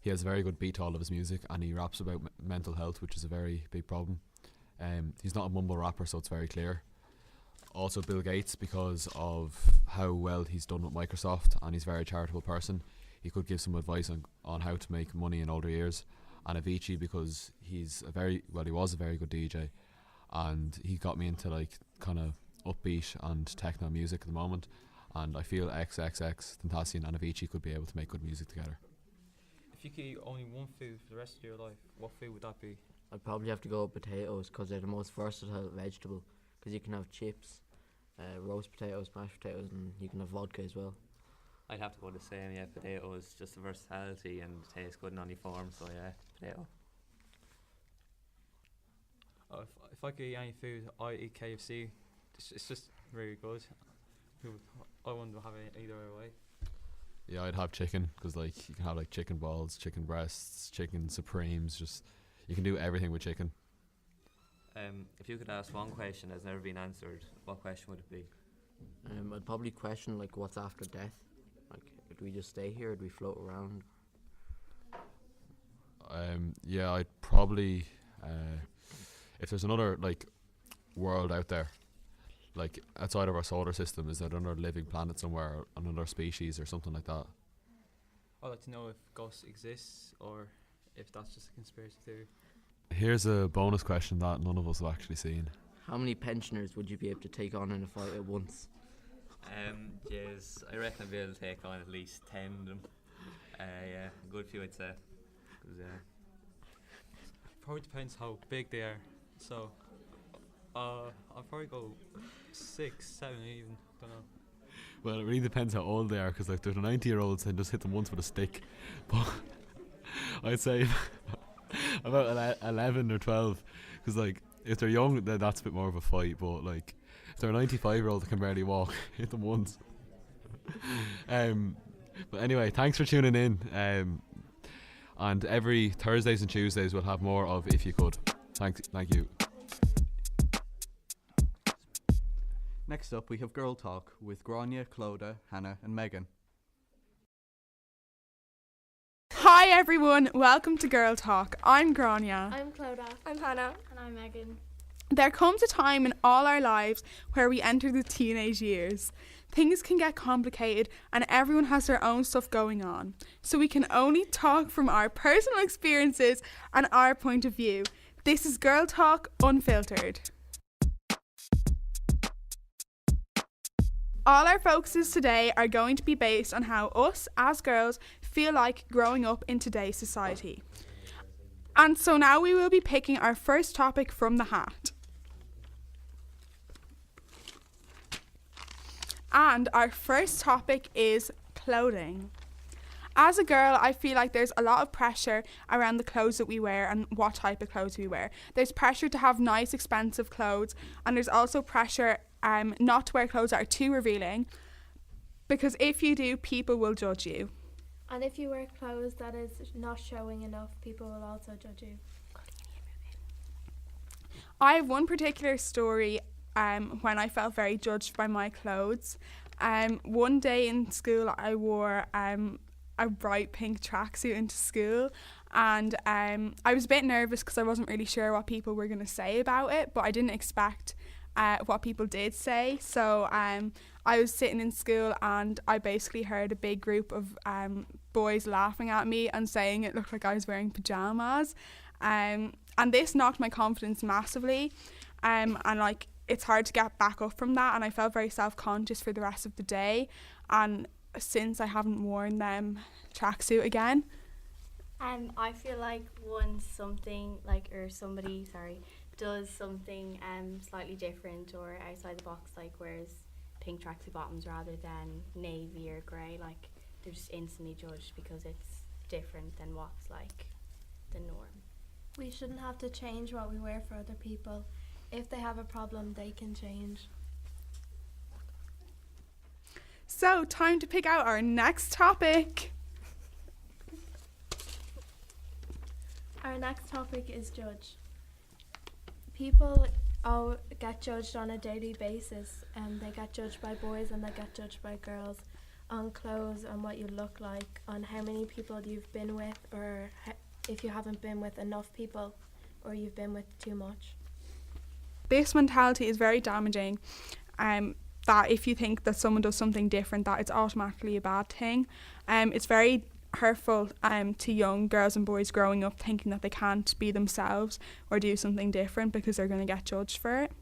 he has a very good beat to all of his music and he raps about mental health, which is a very big problem. He's not a mumble rapper, so it's very clear. Also Bill Gates because of how well he's done with Microsoft, and he's a very charitable person. He could give some advice on how to make money in older years. And Avicii because he was a very good DJ, and he got me into like kind of upbeat and techno music at the moment, and I feel XXXTentacion and Avicii could be able to make good music together. If you could eat only one food for the rest of your life, what food would that be? I'd probably have to go with potatoes 'cause they're the most versatile vegetable, 'cause you can have chips, roast potatoes, mashed potatoes, and you can have vodka as well. I'd have to go the same, yeah, potatoes, just the versatility and tastes good in any form, so yeah, potato. If I could eat any food, I'd eat KFC. It's just really good. I wouldn't have it either way. Yeah, I'd have chicken because like you can have like chicken balls, chicken breasts, chicken supremes. Just you can do everything with chicken. If you could ask one question that's never been answered, what question would it be? I'd probably question like what's after death. Like, do we just stay here or do we float around? Yeah, I'd probably if there's another like world out there, like outside of our solar system, is there another living planet somewhere, or another species or something like that? I'd like to know if ghosts exist or if that's just a conspiracy theory. Here's a bonus question that none of us have actually seen. How many pensioners would you be able to take on in a fight at once? Yes, I reckon I'd be able to take on at least 10 of them. Yeah, a good few I'd say. Probably depends how big they are. So, I'll probably go 6, 7 even. Don't know. Well, it really depends how old they are, because like there's 90-year-olds and just hit them once with a stick. But I'd say about 11 or 12, because like if they're young, then that's a bit more of a fight. But like if they're a 95-year-old that can barely walk, hit them once. But anyway, thanks for tuning in. And every Thursdays and Tuesdays we'll have more of If You Could. Thank you. Next up, we have Girl Talk with Grania, Clodagh, Hannah and Megan. Hi everyone, welcome to Girl Talk. I'm Grania. I'm Clodagh. I'm Hannah. And I'm Megan. There comes a time in all our lives where we enter the teenage years. Things can get complicated and everyone has their own stuff going on. So we can only talk from our personal experiences and our point of view. This is Girl Talk Unfiltered. All our focuses today are going to be based on how us, as girls, feel like growing up in today's society. And so now we will be picking our first topic from the hat. And our first topic is clothing. As a girl, I feel like there's a lot of pressure around the clothes that we wear and what type of clothes we wear. There's pressure to have nice, expensive clothes, and there's also pressure not to wear clothes that are too revealing, because if you do, people will judge you. And if you wear clothes that is not showing enough, people will also judge you. I have one particular story when I felt very judged by my clothes. One day in school I wore a bright pink tracksuit into school, and I was a bit nervous because I wasn't really sure what people were going to say about it, but I didn't expect what people did say. So I was sitting in school and I basically heard a big group of boys laughing at me and saying it looked like I was wearing pajamas. And this knocked my confidence massively. And like, it's hard to get back up from that, and I felt very self-conscious for the rest of the day. And since I haven't worn them tracksuit again. I feel like once something like, or somebody, does something slightly different or outside the box, like wears pink tracksuit bottoms rather than navy or grey, like they're just instantly judged because it's different than what's like the norm. We shouldn't have to change what we wear for other people. If they have a problem, they can change. So, time to pick out our next topic. Our next topic is judge. People get judged on a daily basis, and they get judged by boys and they get judged by girls on clothes, on what you look like, on how many people you've been with, or if you haven't been with enough people or you've been with too much. This mentality is very damaging, that if you think that someone does something different, that it's automatically a bad thing. It's very hurtful to young girls and boys growing up thinking that they can't be themselves or do something different because they're going to get judged for it.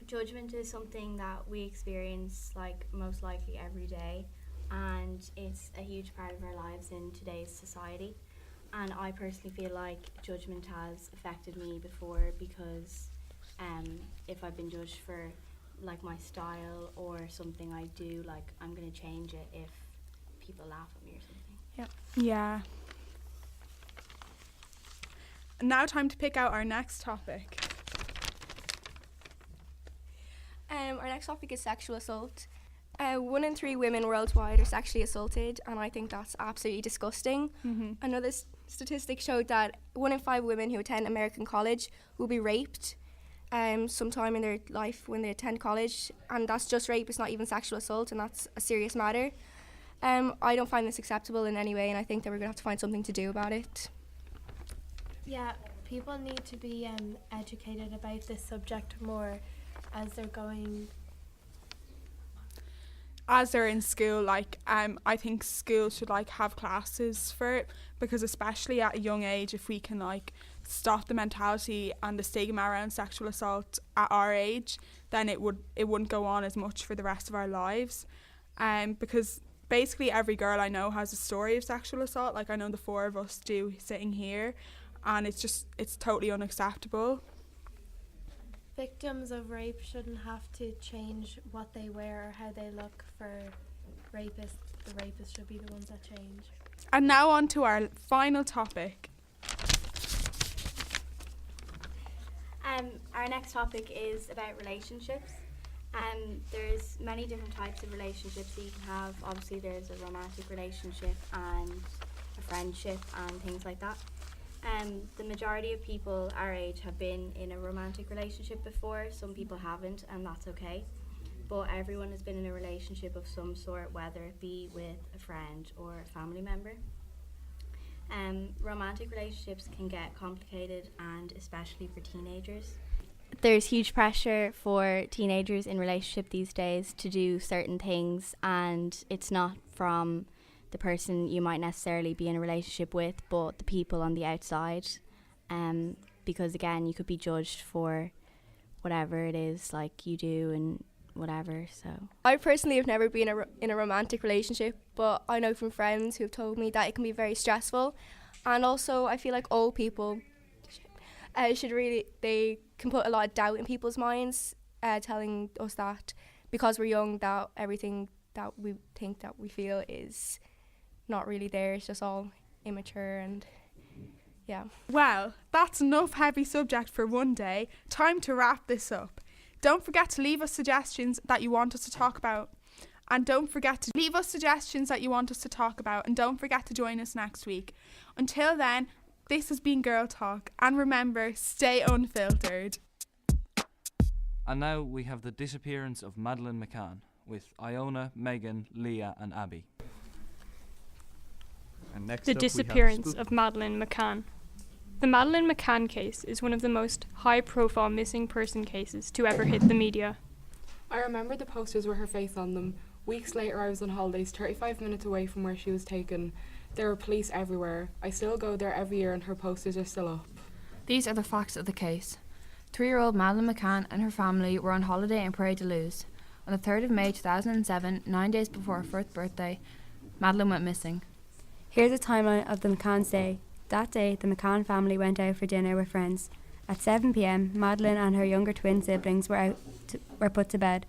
Judgment is something that we experience like most likely every day, and it's a huge part of our lives in today's society. And I personally feel like judgment has affected me before because if I've been judged for like my style or something I do, like I'm going to change it if people laugh at me or something. Yeah. Now time to pick out our next topic. Our next topic is sexual assault. 1 in 3 women worldwide are sexually assaulted, and I think that's absolutely disgusting. Another statistic showed that 1 in 5 women who attend American college will be raped sometime in their life when they attend college, and that's just rape. It's not even sexual assault, and that's a serious matter. I don't find this acceptable in any way, and I think that we're going to have to find something to do about it. Yeah, people need to be educated about this subject more as they're in school. Like I think schools should like have classes for it, because especially at a young age, if we can like stop the mentality and the stigma around sexual assault at our age, then it wouldn't go on as much for the rest of our lives. Because basically every girl I know has a story of sexual assault. Like I know the 4 of us do sitting here, and it's totally unacceptable. Victims of rape shouldn't have to change what they wear or how they look for rapists. The rapists should be the ones that change. And now on to our final topic. Our next topic is about relationships. There's many different types of relationships that you can have. Obviously there's a romantic relationship and a friendship and things like that. The majority of people our age have been in a romantic relationship before. Some people haven't, and that's okay. But everyone has been in a relationship of some sort, whether it be with a friend or a family member. Romantic relationships can get complicated, and especially for teenagers. There's huge pressure for teenagers in relationship these days to do certain things, and it's not from the person you might necessarily be in a relationship with, but the people on the outside, because again, you could be judged for whatever it is like you do and whatever. So I personally have never been in a romantic relationship, but I know from friends who have told me that it can be very stressful. And also I feel like old people they can put a lot of doubt in people's minds, telling us that because we're young that everything that we think that we feel is not really there. It's just all immature, and yeah. Well, that's enough heavy subject for one day. Time to wrap this up. Don't forget to leave us suggestions that you want us to talk about. And don't forget to join us next week. Until then, this has been Girl Talk, and remember, stay unfiltered. And now we have the disappearance of Madeleine McCann with Iona, Megan, Leah and Abby. And next The up we have disappearance of Madeleine McCann. The Madeleine McCann case is one of the most high-profile missing person cases to ever hit the media. I remember the posters with her face on them. Weeks later, I was on holidays 35 minutes away from where she was taken. There were police everywhere. I still go there every year and her posters are still up. These are the facts of the case. 3-year-old Madeleine McCann and her family were on holiday in Prairie de Luz. On the 3rd of May 2007, 9 days before her 4th birthday, Madeleine went missing. Here's a timeline of the McCann's day. That day, the McCann family went out for dinner with friends. At 7 p.m, Madeleine and her younger twin siblings were put to bed.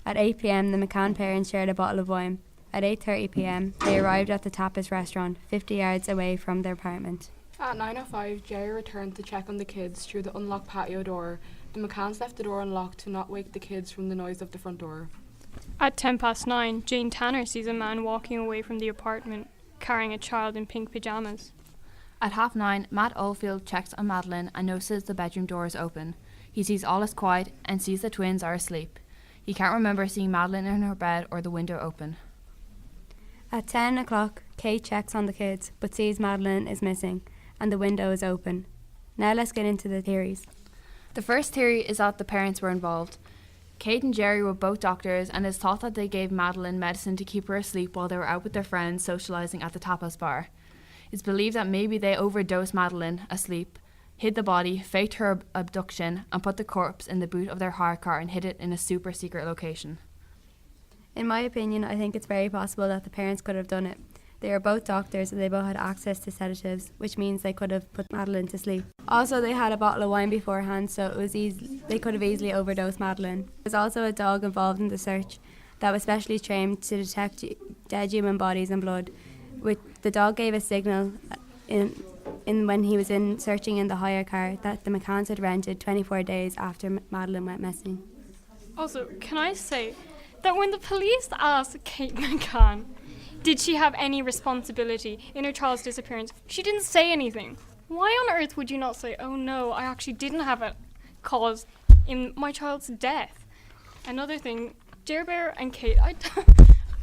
At 8 p.m, the McCann parents shared a bottle of wine. At 8:30 p.m, they arrived at the Tapas restaurant, 50 yards away from their apartment. At 9:05, Jerry returned to check on the kids through the unlocked patio door. The McCanns left the door unlocked to not wake the kids from the noise of the front door. At 9:10, Jane Tanner sees a man walking away from the apartment, carrying a child in pink pajamas. At 9:30, Matt Oldfield checks on Madeleine and notices the bedroom door is open. He sees all is quiet and sees the twins are asleep. He can't remember seeing Madeleine in her bed or the window open. At 10 o'clock, Kate checks on the kids, but sees Madeleine is missing, and the window is open. Now let's get into the theories. The first theory is that the parents were involved. Kate and Jerry were both doctors, and it's thought that they gave Madeleine medicine to keep her asleep while they were out with their friends socialising at the tapas bar. It's believed that maybe they overdosed Madeleine asleep, hid the body, faked her abduction, and put the corpse in the boot of their hire car and hid it in a super secret location. In my opinion, I think it's very possible that the parents could have done it. They are both doctors and they both had access to sedatives, which means they could have put Madeleine to sleep. Also, they had a bottle of wine beforehand, so it was they could have easily overdosed Madeleine. There was also a dog involved in the search that was specially trained to detect dead human bodies and blood. The dog gave a signal in when he was searching in the hire car that the McCanns had rented 24 days after Madeleine went missing. Also, can I say that when the police asked Kate McCann, did she have any responsibility in her child's disappearance, she didn't say anything. Why on earth would you not say, oh no, I actually didn't have a cause in my child's death? Another thing, Jer Bear and Kate,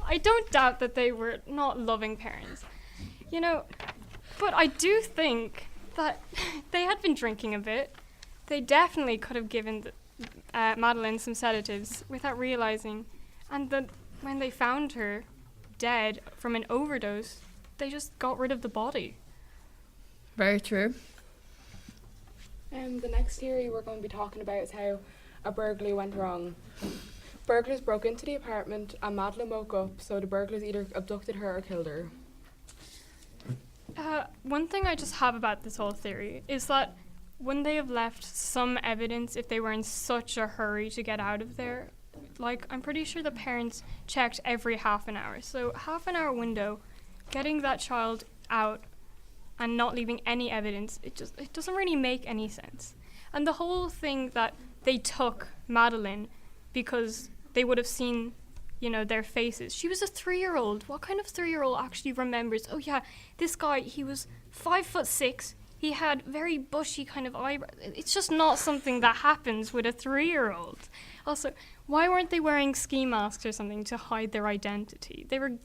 I don't doubt that they were not loving parents, but I do think that they had been drinking a bit. They definitely could have given Madeleine some sedatives without realizing, and that when they found her dead from an overdose, they just got rid of the body. Very true. The next theory we're going to be talking about is how a burglary went wrong. Burglars broke into the apartment and Madeleine woke up, so the burglars either abducted her or killed her. One thing I just have about this whole theory is that wouldn't they have left some evidence if they were in such a hurry to get out of there? Like, I'm pretty sure the parents checked every half an hour. So half an hour window, getting that child out and not leaving any evidence, it doesn't really make any sense. And the whole thing that they took Madeleine because they would have seen, their faces. She was a 3-year-old. What kind of 3-year-old actually remembers, oh yeah, this guy, he was 5'6", he had very bushy kind of eyebrows. It's just not something that happens with a 3-year-old. Also, why weren't they wearing ski masks or something to hide their identity? They were,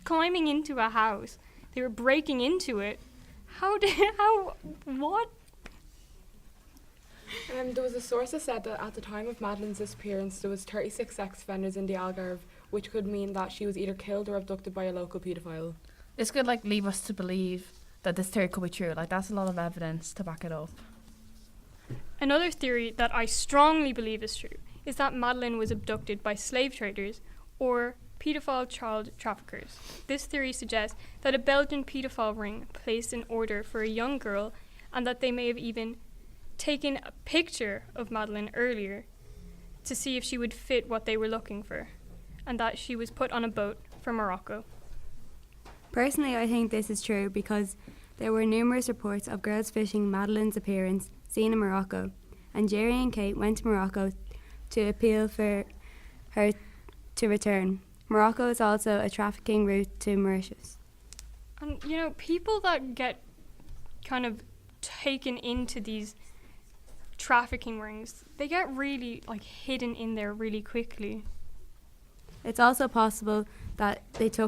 climbing into a house. They were breaking into it. What? There was a source that said that at the time of Madeleine's disappearance, there was 36 sex offenders in the Algarve, which could mean that she was either killed or abducted by a local paedophile. This could, leave us to believe that this theory could be true. That's a lot of evidence to back it up. Another theory that I strongly believe is true is that Madeleine was abducted by slave traders or paedophile child traffickers. This theory suggests that a Belgian paedophile ring placed an order for a young girl and that they may have even taken a picture of Madeleine earlier to see if she would fit what they were looking for, and that she was put on a boat for Morocco. Personally, I think this is true because there were numerous reports of girls fishing Madeleine's appearance seen in Morocco, and Jerry and Kate went to Morocco to appeal for her to return. Morocco is also a trafficking route to Mauritius. And people that get kind of taken into these trafficking rings, they get really hidden in there really quickly. It's also possible that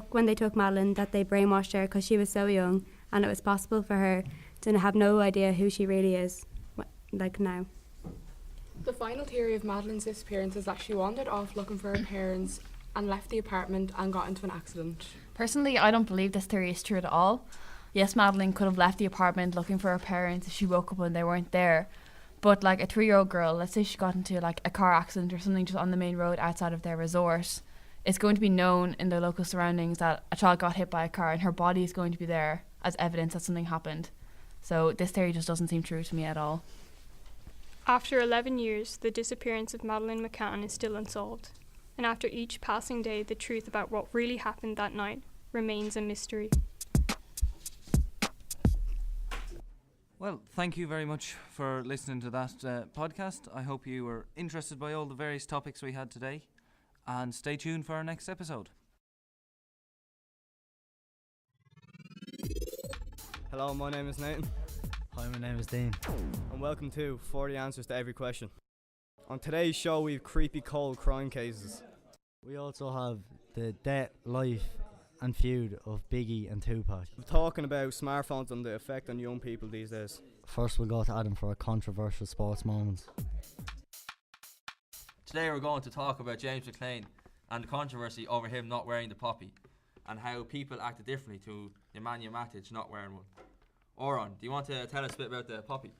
when they took Madeleine, that they brainwashed her because she was so young, and it was possible for her and have no idea who she really is, now. The final theory of Madeleine's disappearance is that she wandered off looking for her parents and left the apartment and got into an accident. Personally, I don't believe this theory is true at all. Yes, Madeleine could have left the apartment looking for her parents if she woke up and they weren't there. But like a 3-year-old girl, let's say she got into like a car accident or something just on the main road outside of their resort, it's going to be known in the local surroundings that a child got hit by a car and her body is going to be there as evidence that something happened. So this theory just doesn't seem true to me at all. After 11 years, the disappearance of Madeleine McCann is still unsolved. And after each passing day, the truth about what really happened that night remains a mystery. Well, thank you very much for listening to that podcast. I hope you were interested by all the various topics we had today. And stay tuned for our next episode. Hello, my name is Nathan. Hi, my name is Dean. And welcome to 40 Answers to Every Question. On today's show, we have creepy cold crime cases. We also have the death, life and feud of Biggie and Tupac. We're talking about smartphones and the effect on young people these days. First, we'll go to Adam for a controversial sports moment. Today we're going to talk about James McClain and the controversy over him not wearing the poppy and how people acted differently to Nemanja Matic not wearing one. Oron, do you want to tell us a bit about the poppy?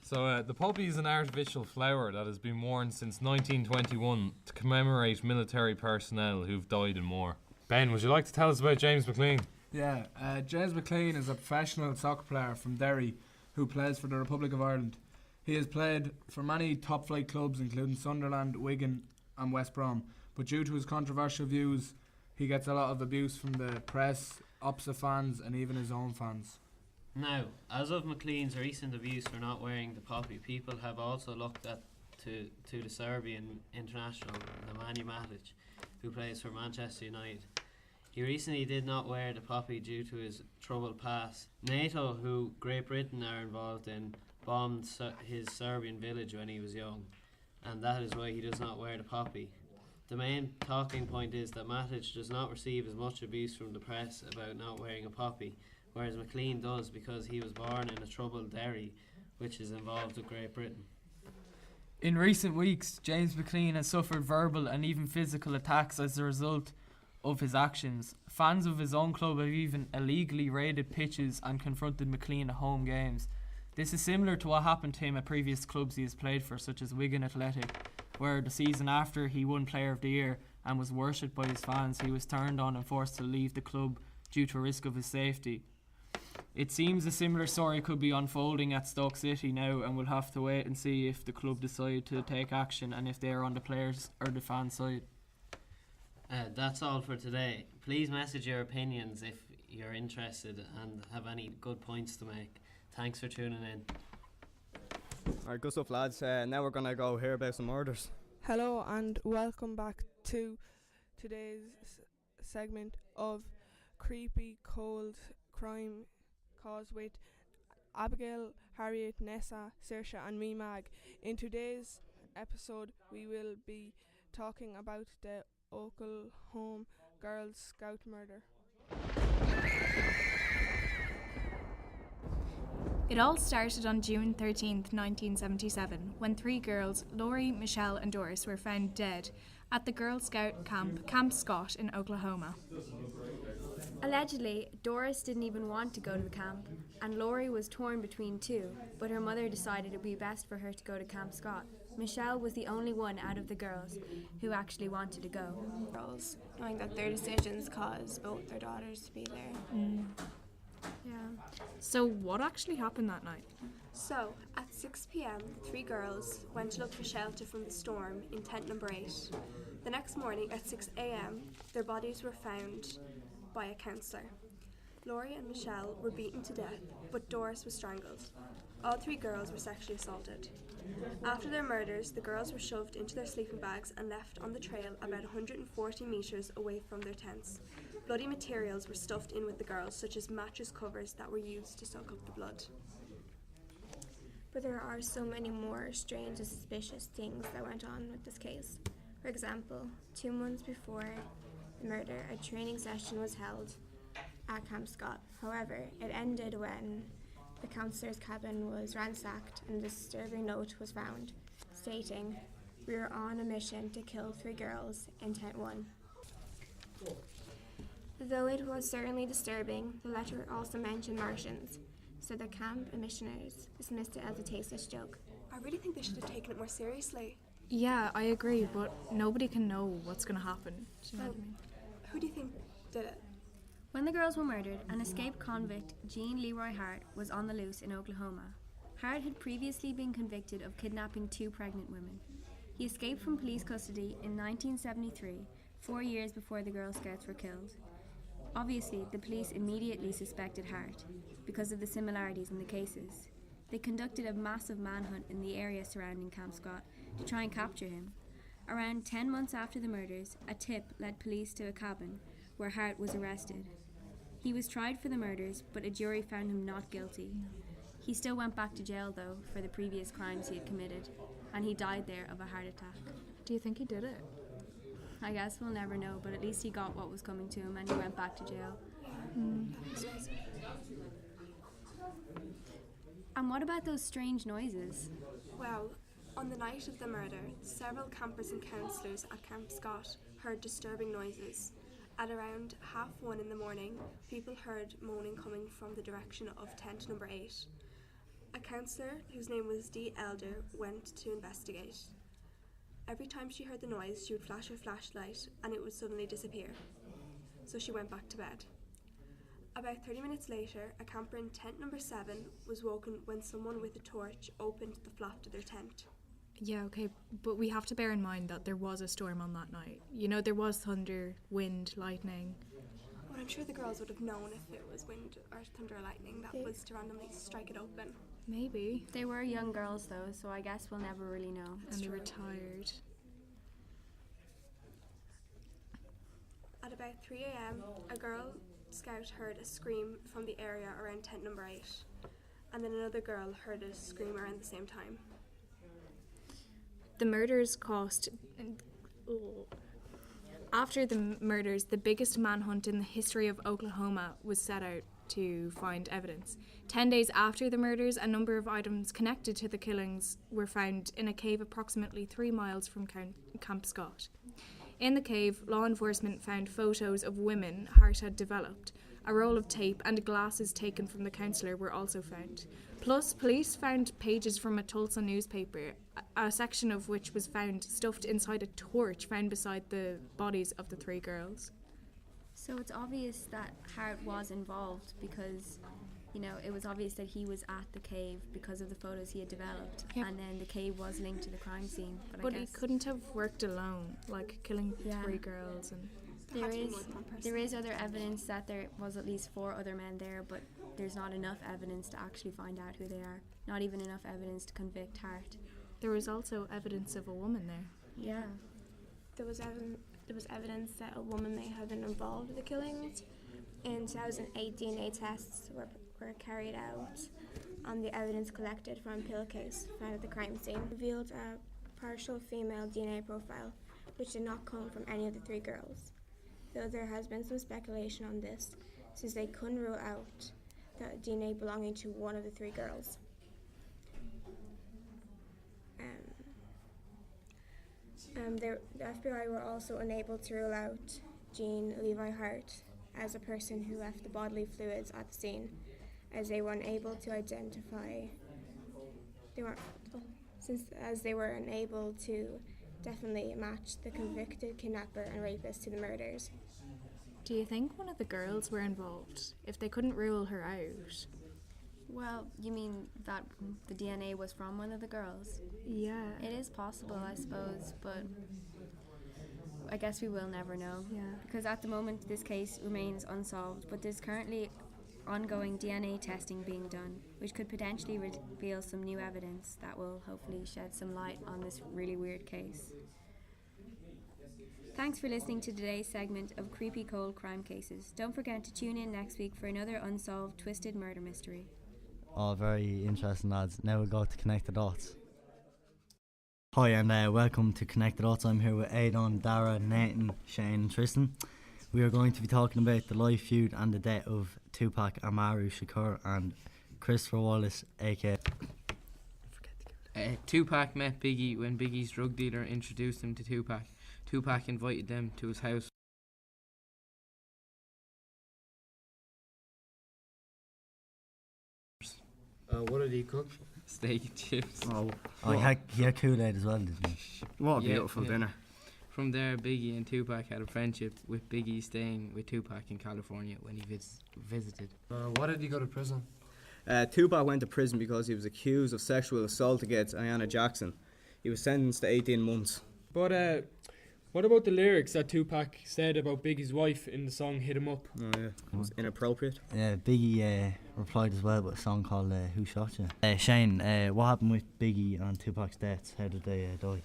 So the poppy is an artificial flower that has been worn since 1921 to commemorate military personnel who've died in war. Ben, would you like to tell us about James McClain? Yeah, James McClain is a professional soccer player from Derry who plays for the Republic of Ireland. He has played for many top-flight clubs including Sunderland, Wigan and West Brom, but due to his controversial views, he gets a lot of abuse from the press, opposite fans and even his own fans. Now, as of McLean's recent abuse for not wearing the poppy, people have also looked at to the Serbian international, Nemanja Matic, who plays for Manchester United. He recently did not wear the poppy due to his troubled past. NATO, who Great Britain are involved in, bombed his Serbian village when he was young, and that is why he does not wear the poppy. The main talking point is that Matic does not receive as much abuse from the press about not wearing a poppy, whereas McLean does because he was born in a troubled Derry, which is involved with Great Britain. In recent weeks, James McClain has suffered verbal and even physical attacks as a result of his actions. Fans of his own club have even illegally raided pitches and confronted McClain at home games. This is similar to what happened to him at previous clubs he has played for, such as Wigan Athletic, where the season after he won Player of the Year and was worshipped by his fans, he was turned on and forced to leave the club due to risk of his safety. It seems a similar story could be unfolding at Stoke City now, and we'll have to wait and see if the club decide to take action and if they are on the players' or the fans' side. That's all for today. Please message your opinions if you're interested and have any good points to make. Thanks for tuning in. Alright, good stuff lads. Now we're going to go hear about some murders. Hello and welcome back to today's segment of Creepy Cold Crime Cause with Abigail, Harriet, Nessa, Saoirse and me, Mag. In today's episode we will be talking about the Oklahoma Girl Scout murder. It all started on June 13th, 1977, when 3 girls, Laurie, Michelle and Doris, were found dead at the Girl Scout camp, Camp Scott in Oklahoma. Allegedly, Doris didn't even want to go to the camp, and Laurie was torn between two, but her mother decided it would be best for her to go to Camp Scott. Michelle was the only one out of the girls who actually wanted to go. Girls, knowing that their decisions caused both their daughters to be there. Yeah. So what actually happened that night? So, at 6 p.m, the 3 girls went to look for shelter from the storm in tent number 8. The next morning at 6 a.m, their bodies were found by a counsellor. Laurie and Michelle were beaten to death, but Doris was strangled. All 3 girls were sexually assaulted. After their murders, the girls were shoved into their sleeping bags and left on the trail about 140 metres away from their tents. Bloody materials were stuffed in with the girls, such as mattress covers that were used to soak up the blood. But there are so many more strange and suspicious things that went on with this case. For example, 2 months before the murder, a training session was held at Camp Scott. However, it ended when the counsellor's cabin was ransacked and a disturbing note was found, stating, "We are on a mission to kill 3 girls, intent 1. Though it was certainly disturbing, the letter also mentioned Martians, so the camp commissioners dismissed it as a tasteless joke. I really think they should have taken it more seriously. Yeah, I agree, but nobody can know what's going to happen. Do you know what I mean? Who do you think did it? When the girls were murdered, an escaped convict, Jean Leroy Hart, was on the loose in Oklahoma. Hart had previously been convicted of kidnapping 2 pregnant women. He escaped from police custody in 1973, 4 years before the Girl Scouts were killed. Obviously, the police immediately suspected Hart because of the similarities in the cases. They conducted a massive manhunt in the area surrounding Camp Scott to try and capture him. Around 10 months after the murders, a tip led police to a cabin where Hart was arrested. He was tried for the murders, but a jury found him not guilty. He still went back to jail, though, for the previous crimes he had committed, and he died there of a heart attack. Do you think he did it? I guess we'll never know, but at least he got what was coming to him and he went back to jail. And what about those strange noises? Well, on the night of the murder, several campers and counsellors at Camp Scott heard disturbing noises. At around 1:30 in the morning, people heard moaning coming from the direction of tent number 8. A counsellor, whose name was Dee Elder, went to investigate. Every time she heard the noise, she would flash her flashlight and it would suddenly disappear. So she went back to bed. About 30 minutes later, a camper in tent number 7 was woken when someone with a torch opened the flap to their tent. Yeah, okay, but we have to bear in mind that there was a storm on that night. You know, there was thunder, wind, lightning. Well, I'm sure the girls would have known if it was wind or thunder or lightning that was to randomly strike it open. Maybe. They were young girls, though, so I guess we'll never really know. And they were tired. At about 3 a.m, a Girl Scout heard a scream from the area around tent number 8, and then another girl heard a scream around the same time. The murders cost... After the murders, the biggest manhunt in the history of Oklahoma was set out to find evidence. 10 days after the murders, a number of items connected to the killings were found in a cave approximately 3 miles from Camp Scott. In the cave, law enforcement found photos of women Hart had developed. A roll of tape and glasses taken from the counsellor were also found. Plus, police found pages from a Tulsa newspaper, a section of which was found stuffed inside a torch found beside the bodies of the 3 girls. So it's obvious that Hart was involved because, you know, it was obvious that he was at the cave because of the photos he had developed. Yep. And then the cave was linked to the crime scene. But I he guess couldn't have worked alone, like killing 3 girls. And there is other evidence that there was at least 4 other men there, but there's not enough evidence to actually find out who they are. Not even enough evidence to convict Hart. There was also evidence of a woman there. Yeah. There was evidence that a woman may have been involved in the killings. In 2008, DNA tests were carried out, and the evidence collected from pillowcase found at the crime scene revealed a partial female DNA profile, which did not come from any of the 3 girls. Though there has been some speculation on this, since they couldn't rule out the DNA belonging to one of the 3 girls. The FBI were also unable to rule out Jean Levi Hart as a person who left the bodily fluids at the scene, as they were unable to identify. They were unable to definitely match the convicted kidnapper and rapist to the murders. Do you think one of the girls were involved? If they couldn't rule her out? Well, you mean that the DNA was from one of the girls? Yeah. It is possible, I suppose, but I guess we will never know. Yeah. Because at the moment, this case remains unsolved, but there's currently ongoing DNA testing being done, which could potentially reveal some new evidence that will hopefully shed some light on this really weird case. Thanks for listening to today's segment of Creepy Cold Crime Cases. Don't forget to tune in next week for another unsolved, twisted murder mystery. Oh, very interesting, lads. Now we'll go to Connect the Dots. Hi, and welcome to Connect the Dots. I'm here with Aidan, Dara, Nathan, Shane and Tristan. We are going to be talking about the life, feud and the death of Tupac Amaru Shakur and Christopher Wallace, aka. Tupac met Biggie when Biggie's drug dealer introduced him to Tupac. Tupac invited them to his house. What did he cook? Steak and chips. He had Kool-Aid as well, didn't he? What a beautiful dinner. From there, Biggie and Tupac had a friendship, with Biggie staying with Tupac in California when he visited. Why did he go to prison? Tupac went to prison because he was accused of sexual assault against Ayanna Jackson. He was sentenced to 18 months. But what about the lyrics that Tupac said about Biggie's wife in the song Hit 'Em Up? Oh yeah, it was inappropriate. Yeah, Biggie replied as well with a song called Who Shot You? Shane, what happened with Biggie and Tupac's deaths? How did they die?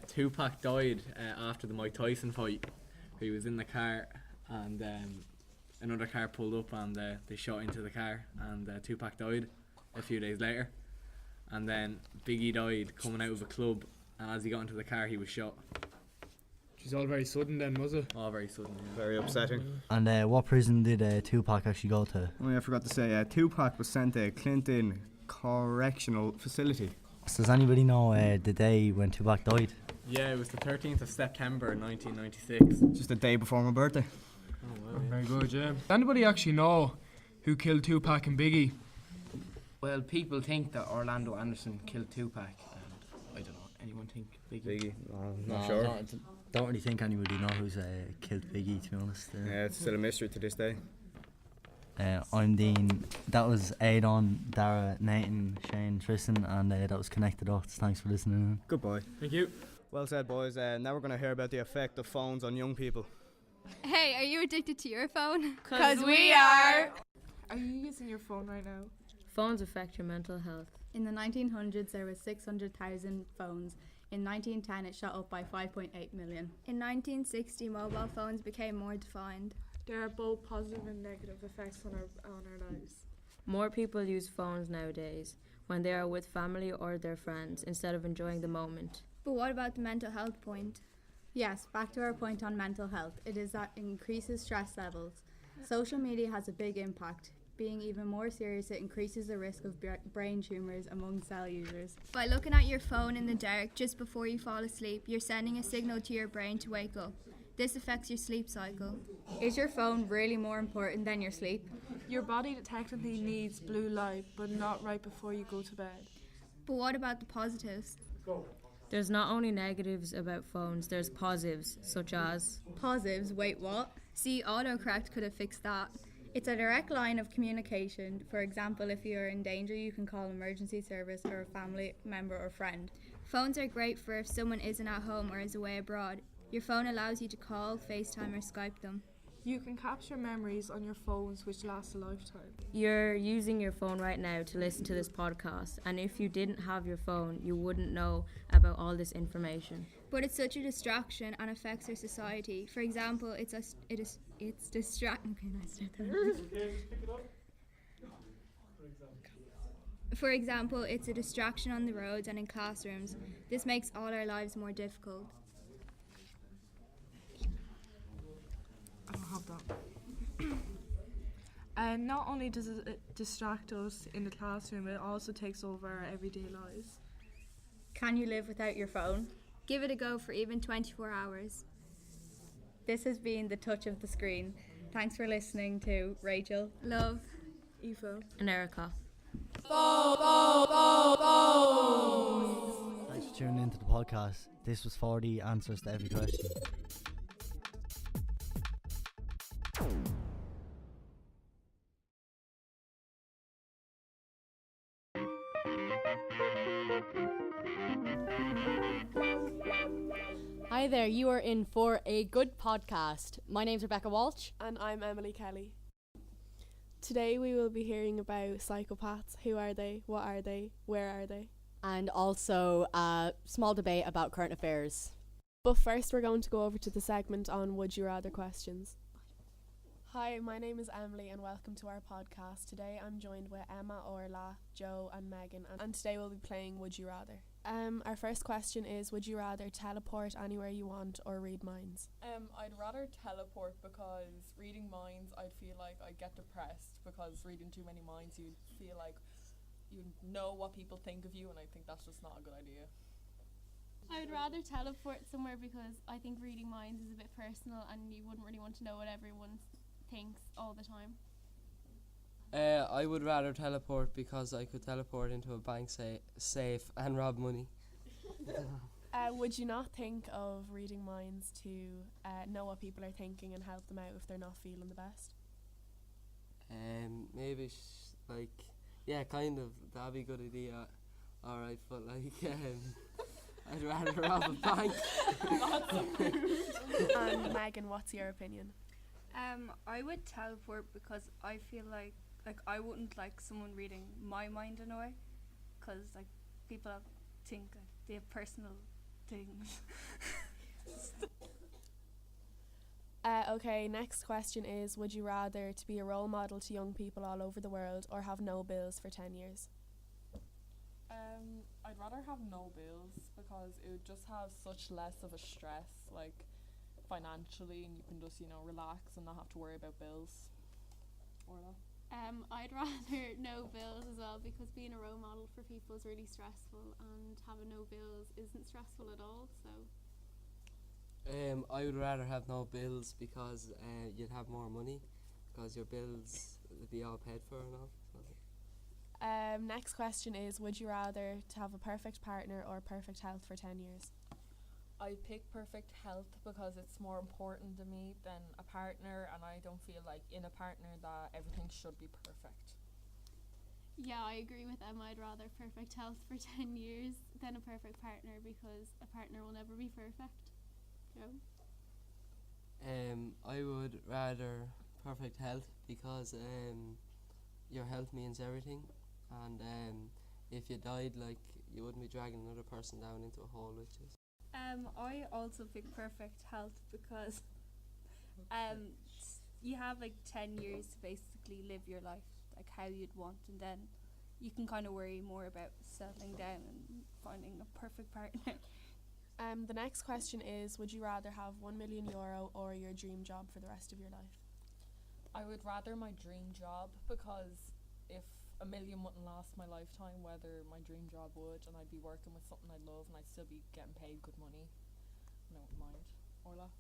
Tupac died after the Mike Tyson fight. He was in the car and another car pulled up and they shot into the car and Tupac died a few days later. And then Biggie died coming out of a club, and as he got into the car he was shot. She's all very sudden then, was it? All very sudden, yeah. Very upsetting. And what prison did Tupac actually go to? Oh yeah, I forgot to say, Tupac was sent to Clinton Correctional Facility. So does anybody know the day when Tupac died? Yeah, it was the 13th of September 1996. Just the day before my birthday. Oh, wow, very good, yeah. Does anybody actually know who killed Tupac and Biggie? Well, people think that Orlando Anderson killed Tupac, and I don't know, anyone think Biggie? Not sure. Don't really think anybody knows who's killed Biggie, to be honest. Yeah, it's still a mystery to this day. I'm Dean. That was Aidan, Dara, Nathan, Shane, Tristan, and that was Connected Dots. Thanks for listening. Goodbye. Thank you. Well said, boys. Now we're going to hear about the effect of phones on young people. Hey, are you addicted to your phone? 'Cause we are. Are you using your phone right now? Phones affect your mental health. In the 1900s, there were 600,000 phones. In 1910, it shot up by 5.8 million. In 1960, mobile phones became more defined. There are both positive and negative effects on our lives. More people use phones nowadays when they are with family or their friends instead of enjoying the moment. But what about the mental health point? Yes, back to our point on mental health. It is that it increases stress levels. Social media has a big impact. Being even more serious, it increases the risk of brain tumours among cell users. By looking at your phone in the dark just before you fall asleep, you're sending a signal to your brain to wake up. This affects your sleep cycle. Is your phone really more important than your sleep? Your body technically needs blue light, but not right before you go to bed. But what about the positives? There's not only negatives about phones, there's positives, such as... Positives? Wait, what? See, autocorrect could have fixed that. It's a direct line of communication. For example, if you're in danger, you can call emergency service or a family member or friend. Phones are great for if someone isn't at home or is away abroad. Your phone allows you to call, FaceTime or Skype them. You can capture memories on your phones which last a lifetime. You're using your phone right now to listen to this podcast, and if you didn't have your phone, you wouldn't know about all this information. But it's such a distraction and affects our society. For example, it's distracting. For example, it's a distraction on the roads and in classrooms. This makes all our lives more difficult. I don't have that. And not only does it distract us in the classroom, it also takes over our everyday lives. Can you live without your phone? Give it a go for even 24 hours. This has been The Touch of the Screen. Thanks for listening to Rachel, Love, Aoife, and Erica. Thanks for tuning into the podcast. This was 40 answers to every question. Hi there, you are in for a good podcast. My name's Rebecca Walsh. And I'm Emily Kelly. Today we will be hearing about psychopaths. Who are they? What are they? Where are they? And also a small debate about current affairs. But first we're going to go over to the segment on Would You Rather questions. Hi, my name is Emily and welcome to our podcast. Today I'm joined with Emma, Orla, Joe and Megan, and today we'll be playing Would You Rather. Our first question is, would you rather teleport anywhere you want or read minds? I'd rather teleport because reading minds I'd feel like I'd get depressed because reading too many minds you'd feel like you know what people think of you, and I think that's just not a good idea. I'd rather teleport somewhere because I think reading minds is a bit personal and you wouldn't really want to know what everyone thinks all the time. I would rather teleport because I could teleport into a bank safe and rob money. Would you not think of reading minds to know what people are thinking and help them out if they're not feeling the best? Maybe yeah, kind of. That'd be a good idea. Alright, but I'd rather rob a bank. And Megan, what's your opinion? I would teleport because I feel like I wouldn't like someone reading my mind in a way, because like people think like, they have personal things. Okay, next question is, would you rather to be a role model to young people all over the world or have no bills for 10 years? I'd rather have no bills because it would just have such less of a stress, like financially, and you can just, relax and not have to worry about bills. Orla? I'd rather no bills as well, because being a role model for people is really stressful, and having no bills isn't stressful at all, so. I would rather have no bills because you'd have more money, because your bills would be all paid for and all. So. Next question is, would you rather to have a perfect partner or perfect health for 10 years? I pick perfect health because it's more important to me than a partner, and I don't feel like in a partner that everything should be perfect. Yeah, I agree with Emma. I'd rather perfect health for 10 years than a perfect partner, because a partner will never be perfect. Joe? I would rather perfect health because your health means everything, and if you died, you wouldn't be dragging another person down into a hole, which is. I also pick perfect health because you have 10 years to basically live your life like how you'd want, and then you can kind of worry more about settling down and finding a perfect partner. The next question is, would you rather have €1 million or your dream job for the rest of your life? I would rather my dream job, because if $1 million wouldn't last my lifetime, whether my dream job would, and I'd be working with something I love and I'd still be getting paid good money, and I wouldn't mind. Orla?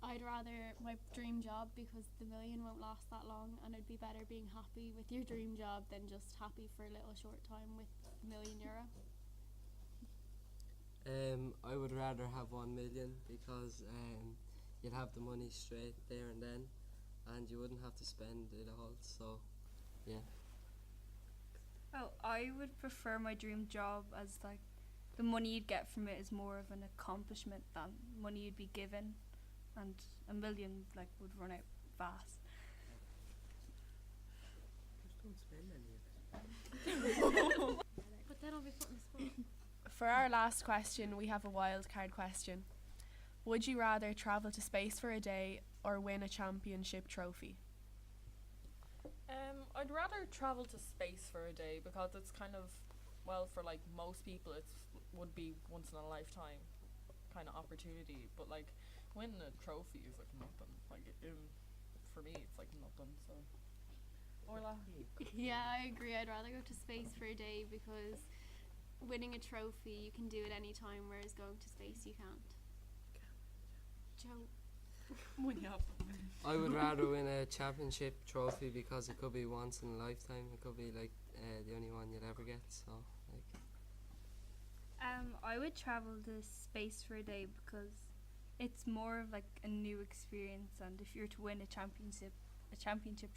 I'd rather my dream job, because the $1 million won't last that long, and it'd be better being happy with your dream job than just happy for a little short time with €1 million. I would rather have 1 million because you'd have the money straight there and then, and you wouldn't have to spend it all, so yeah. Oh, I would prefer my dream job, as the money you'd get from it is more of an accomplishment than money you'd be given, and $1 million would run out fast. Just don't spend any of it. But then I'll be put in the spot. For our last question, we have a wild card question. Would you rather travel to space for a day or win a championship trophy? I'd rather travel to space for a day, because it's kind of, for most people it would be once in a lifetime kind of opportunity, but winning a trophy is nothing. For me it's nothing, so. Orla? Yeah, I agree. I'd rather go to space for a day, because winning a trophy you can do at any time, whereas going to space you can't. Joe? I would rather win a championship trophy because it could be once in a lifetime. It could be the only one you'd ever get. So I would travel to space for a day because it's more of a new experience, and if you're to win a championship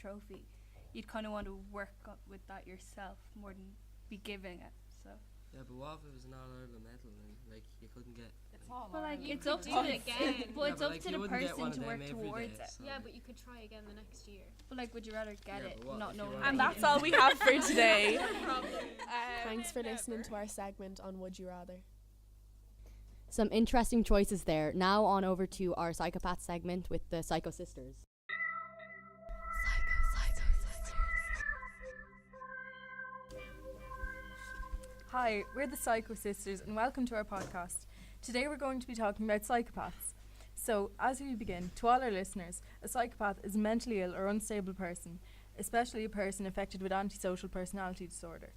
trophy, you'd kind of want to work with that yourself more than be giving it. So. Yeah, but what if it was an All-Ireland medal and you couldn't get? It's all. But it's up to it again. But it's up to the person to work towards it. So yeah, but you could try again the next year. But would you rather get it, not knowing? And that's all we have for today. Thanks for listening to our segment on Would You Rather. Some interesting choices there. Now on over to our Psychopaths segment with the Psycho Sisters. Hi, we're the Psycho Sisters and welcome to our podcast. Today we're going to be talking about psychopaths. So, as we begin, to all our listeners, a psychopath is a mentally ill or unstable person, especially a person affected with antisocial personality disorder.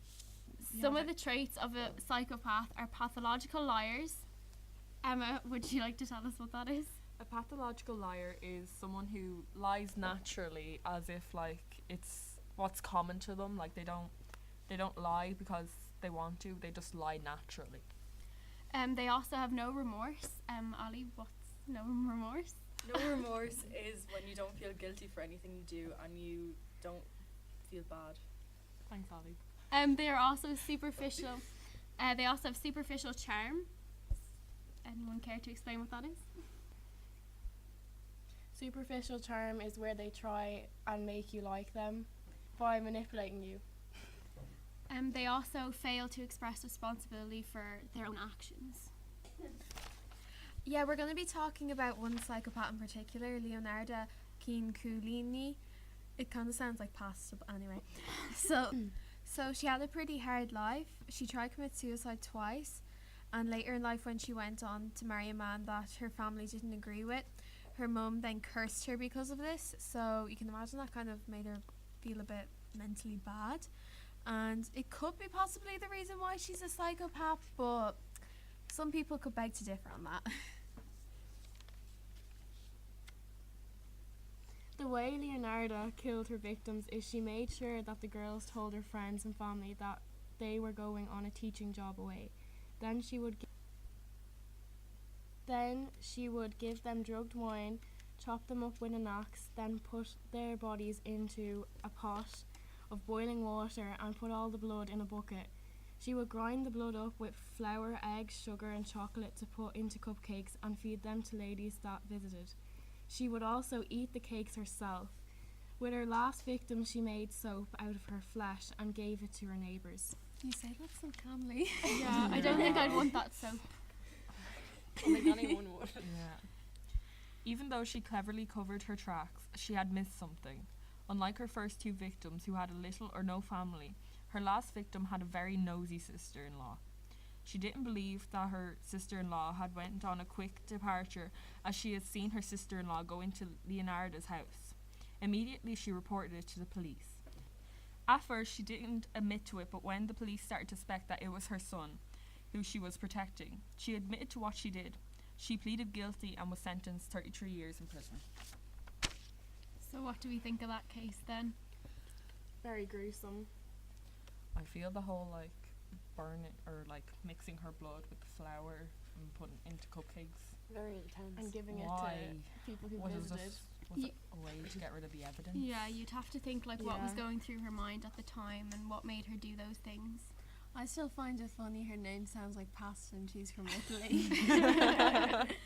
Some of the traits of a psychopath are pathological liars. Emma, would you like to tell us what that is? A pathological liar is someone who lies naturally, as if like it's what's common to them. Like they don't lie because they want to. They just lie naturally. They also have no remorse. Ali, what's no remorse? No remorse is when you don't feel guilty for anything you do and you don't feel bad. Thanks, Ali. They are also superficial. They also have superficial charm. Anyone care to explain what that is? Superficial charm is where they try and make you like them by manipulating you. They also fail to express responsibility for their own actions. Yeah, we're going to be talking about one psychopath in particular, Leonarda Kilcullen. It kind of sounds like pasta, but anyway. So she had a pretty hard life. She tried to commit suicide twice, and later in life when she went on to marry a man that her family didn't agree with, her mum then cursed her because of this. So you can imagine that kind of made her feel a bit mentally bad. And it could be possibly the reason why she's a psychopath, but some people could beg to differ on that. The way Leonarda killed her victims is she made sure that the girls told their friends and family that they were going on a teaching job away. Then she would give them drugged wine, chop them up with an axe, then put their bodies into a pot of boiling water and put all the blood in a bucket. She would grind the blood up with flour, eggs, sugar and chocolate to put into cupcakes and feed them to ladies that visited. She would also eat the cakes herself. With her last victim, she made soap out of her flesh and gave it to her neighbours. You say that so calmly. Yeah, I don't think I'd want that soap. I think anyone would. Yeah. Even though she cleverly covered her tracks, she had missed something. Unlike her first two victims, who had a little or no family, her last victim had a very nosy sister-in-law. She didn't believe that her sister-in-law had went on a quick departure, as she had seen her sister-in-law go into Leonarda's house. Immediately she reported it to the police. At first she didn't admit to it, but when the police started to suspect that it was her son, who she was protecting, she admitted to what she did. She pleaded guilty and was sentenced 33 years in prison. So what do we think of that case then? Very gruesome. I feel the whole like burning or like mixing her blood with the flour and putting it into cupcakes. Very intense. And giving Why? it to people who Was it visited. was it a way to get rid of the evidence? Yeah, you'd have to think like what was Yeah. going through her mind at the time and what made her do those things. I still find it funny her name sounds like pasta and she's from Italy.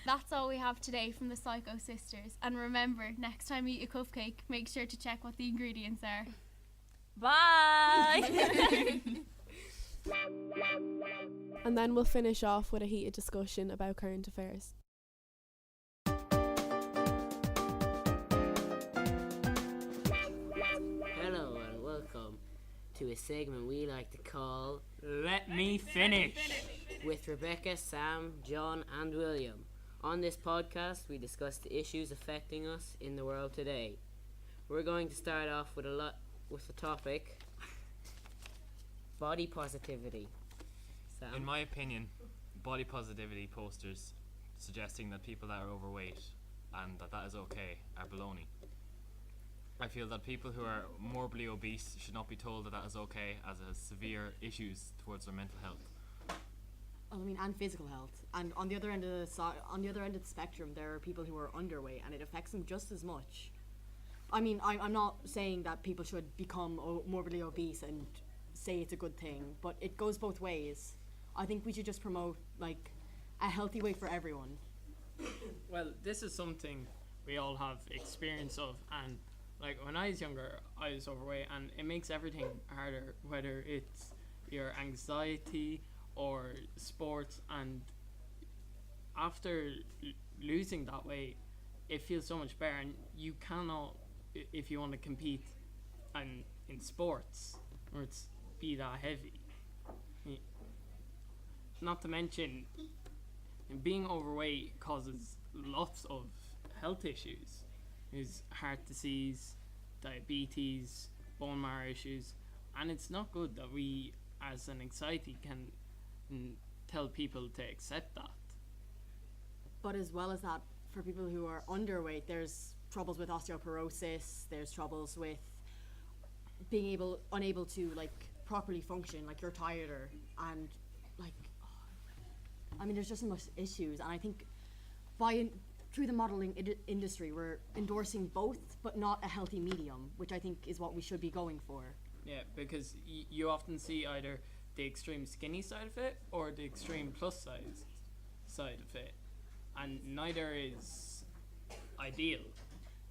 That's all we have today from the Psycho Sisters. And remember, next time you eat a cupcake, make sure to check what the ingredients are. Bye! And then we'll finish off with a heated discussion about current affairs. Hello and welcome to a segment we like to call Let Me Finish with Rebecca, Sam, John and William. On this podcast we discuss the issues affecting us in the world today. We're going to start off with the topic body positivity. Sam? In my opinion, body positivity posters suggesting that people that are overweight and that is okay are baloney. I feel that people who are morbidly obese should not be told that is okay, as it has severe issues towards their mental health. I mean, and physical health. And on the other end of the spectrum, there are people who are underweight, and it affects them just as much. I mean, I'm not saying that people should become morbidly obese and say it's a good thing, but it goes both ways. I think we should just promote like a healthy way for everyone. Well, this is something we all have experience of, and like when I was younger, I was overweight, and it makes everything harder, whether it's your anxiety or sports. And after losing that weight, it feels so much better, and you cannot, if you want to compete and in sports, or it's be that heavy. Not to mention, being overweight causes lots of health issues. There's heart disease, diabetes, bone marrow issues, and it's not good that we as an anxiety can tell people to accept that. But as well as that, for people who are underweight, there's troubles with osteoporosis, there's troubles with being unable to like properly function, like you're tireder, and like I mean there's just so much issues. And I think through the modeling industry we're endorsing both but not a healthy medium, which I think is what we should be going for. Yeah, because you often see either the extreme skinny side of it or the extreme plus size side of it, and neither is ideal.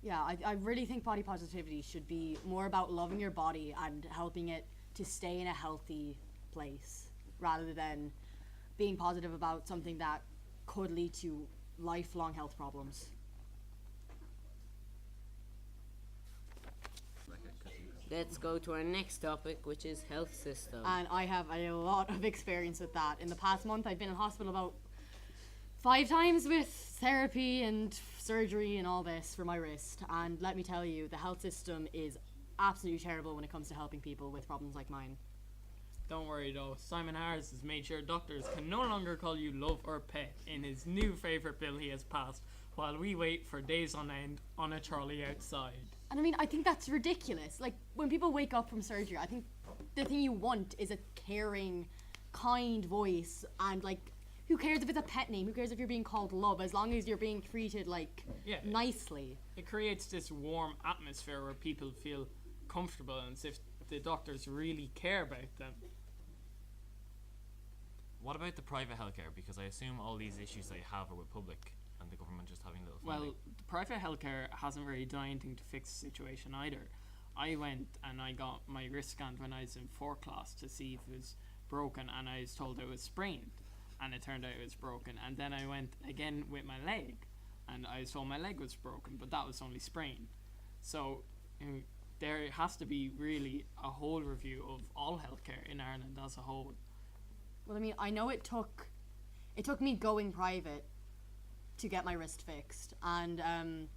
Yeah, I really think body positivity should be more about loving your body and helping it to stay in a healthy place, rather than being positive about something that could lead to lifelong health problems. Let's go to our next topic, which is health system. And I have a lot of experience with that. In the past month, I've been in hospital about 5 times with therapy and surgery and all this for my wrist. And let me tell you, the health system is absolutely terrible when it comes to helping people with problems like mine. Don't worry though, Simon Harris has made sure doctors can no longer call you love or pet in his new favourite bill he has passed, while we wait for days on end on a trolley outside. And I mean, I think that's ridiculous. Like, when people wake up from surgery, I think the thing you want is a caring, kind voice. And, like, who cares if it's a pet name? Who cares if you're being called love? As long as you're being treated, like, nicely. It creates this warm atmosphere where people feel comfortable and as if the doctors really care about them. What about the private healthcare? Because I assume all these issues they have are with public and the government just having little funding. Well, the private healthcare hasn't really done anything to fix the situation either. I went and I got my wrist scanned when I was in 4th class to see if it was broken, and I was told it was sprained, and it turned out it was broken. And then I went again with my leg, and I was told my leg was broken, but that was only sprained. So there has to be really a whole review of all healthcare in Ireland as a whole. Well, I mean, I know it took me going private to get my wrist fixed, and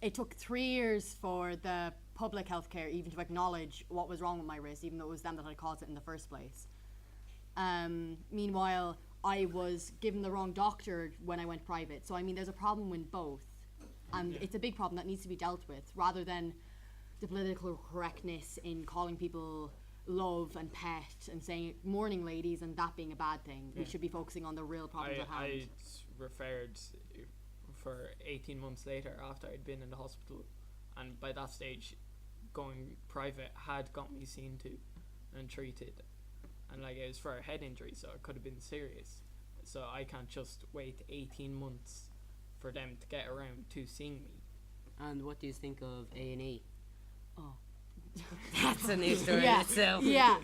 it took 3 years for the public healthcare even to acknowledge what was wrong with my wrist, even though it was them that had caused it in the first place. Meanwhile, I was given the wrong doctor when I went private. So I mean, there's a problem with both, and it's a big problem that needs to be dealt with, rather than the political correctness in calling people love and pet and saying morning ladies and that being a bad thing. We should be focusing on the real problems at hand. I referred for 18 months later after I'd been in the hospital, and by that stage going private had got me seen to and treated, and like it was for a head injury, so it could have been serious. So I can't just wait 18 months for them to get around to seeing me. And what do you think of A&E? Oh, that's a new story in itself. Yeah,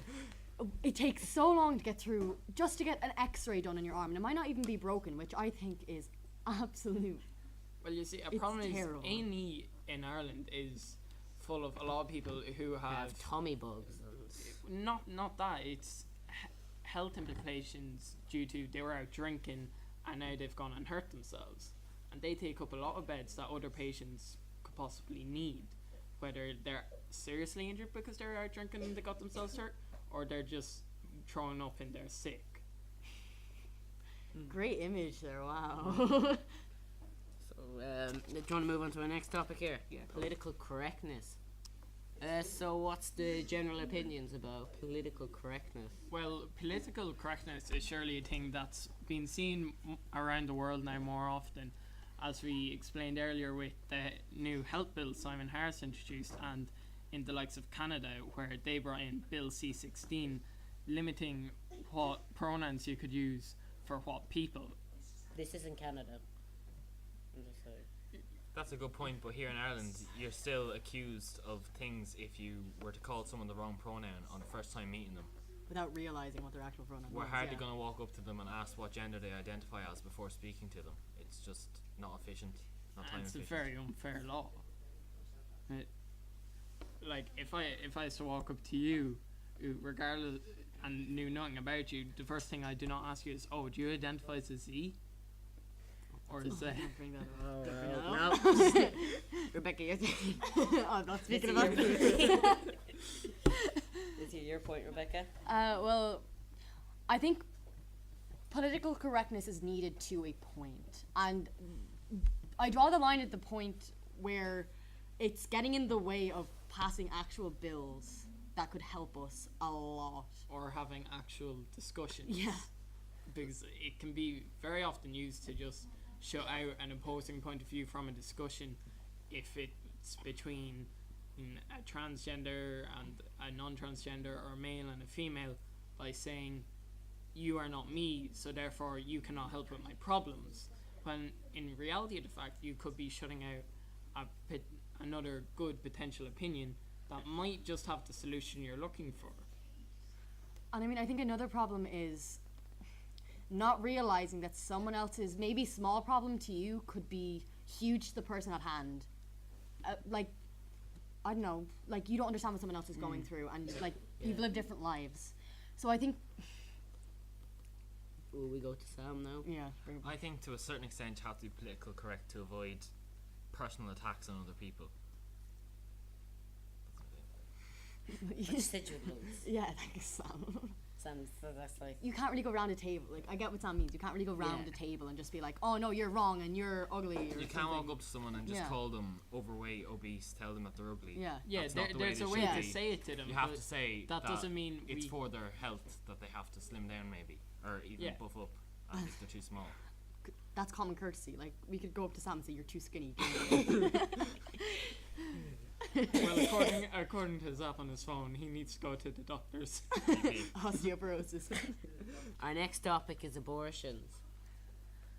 it takes so long to get through just to get an X-ray done on your arm, and it might not even be broken, which I think is absolute. Well, you see, It's problem terrible. is A&E in Ireland is full of a lot of people who have tummy bugs. Not that, it's health implications due to they were out drinking and now they've gone and hurt themselves, and they take up a lot of beds that other patients could possibly need, whether they're seriously injured because they're out drinking and they got themselves hurt, or they're just throwing up and they're sick. Great image there, wow. So, do you want to move on to our next topic here? Yeah. Political correctness. So what's the general opinions about political correctness? Well, political correctness is surely a thing that's been seen around the world now more often, as we explained earlier with the new health bill Simon Harris introduced, and in the likes of Canada, where they brought in Bill C-16, limiting what pronouns you could use for what people. This is in Canada. I'm just saying. That's a good point, but here in Ireland, you're still accused of things if you were to call someone the wrong pronoun on the first time meeting them. Without realising what their actual pronoun We're is. hardly going to walk up to them and ask what gender they identify as before speaking to them. It's just not efficient, not time It's a efficient. very unfair law. Like, if I was to walk up to you, regardless, and knew nothing about you, the first thing I do not ask you is, oh, do you identify as a Z? Or is that... Bring that No. up. Rebecca, you're thinking. I'm not speaking about It's to your point, Rebecca. Well, I think political correctness is needed to a point, and I draw the line at the point where it's getting in the way of passing actual bills that could help us a lot. Or having actual discussions. Yeah. Because it can be very often used to just shut out an opposing point of view from a discussion if it's between a transgender and a non-transgender, or a male and a female, by saying you are not me, so therefore you cannot help with my problems, when in reality of the fact you could be shutting out another good potential opinion that might just have the solution you're looking for. And I mean, I think another problem is not realizing that someone else's maybe small problem to you could be huge to the person at hand. Like, I don't know, like you don't understand what someone else is going through, and like you've lived different lives. So I think. Will we go to Sam now? Yeah. I think to a certain extent you have to be political correct to avoid personal attacks on other people. Yeah, thanks, Sam. So that's like, you can't really go around a table. Like, I get what Sam means. You can't really go round a table and just be like, oh no, you're wrong and you're ugly. Or you can't walk up to someone and just call them overweight, obese, tell them that they're ugly. Yeah. Yeah, there's a way to say it to them. You have to say that doesn't mean it's for their health that they have to slim down maybe, or even buff up if they're too small. That's common courtesy. Like, we could go up to Sam and say, you're too skinny. Well, according to his app on his phone, he needs to go to the doctors. Osteoporosis. Our next topic is abortions.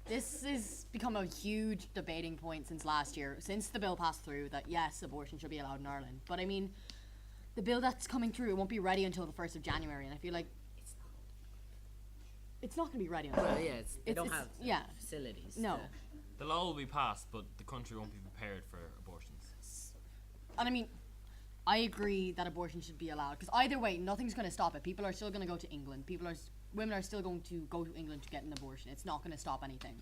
This has become a huge debating point since last year, since the bill passed through that yes, abortion should be allowed in Ireland. But I mean, the bill that's coming through, it won't be ready until the 1st of January, and I feel like it's not going to be ready. Well, yeah, they don't have facilities. No. The law will be passed, but the country won't be prepared for abortions. And I mean, I agree that abortion should be allowed, because either way, nothing's going to stop it. People are still going to go to England. Women are still going to go to England to get an abortion. It's not going to stop anything.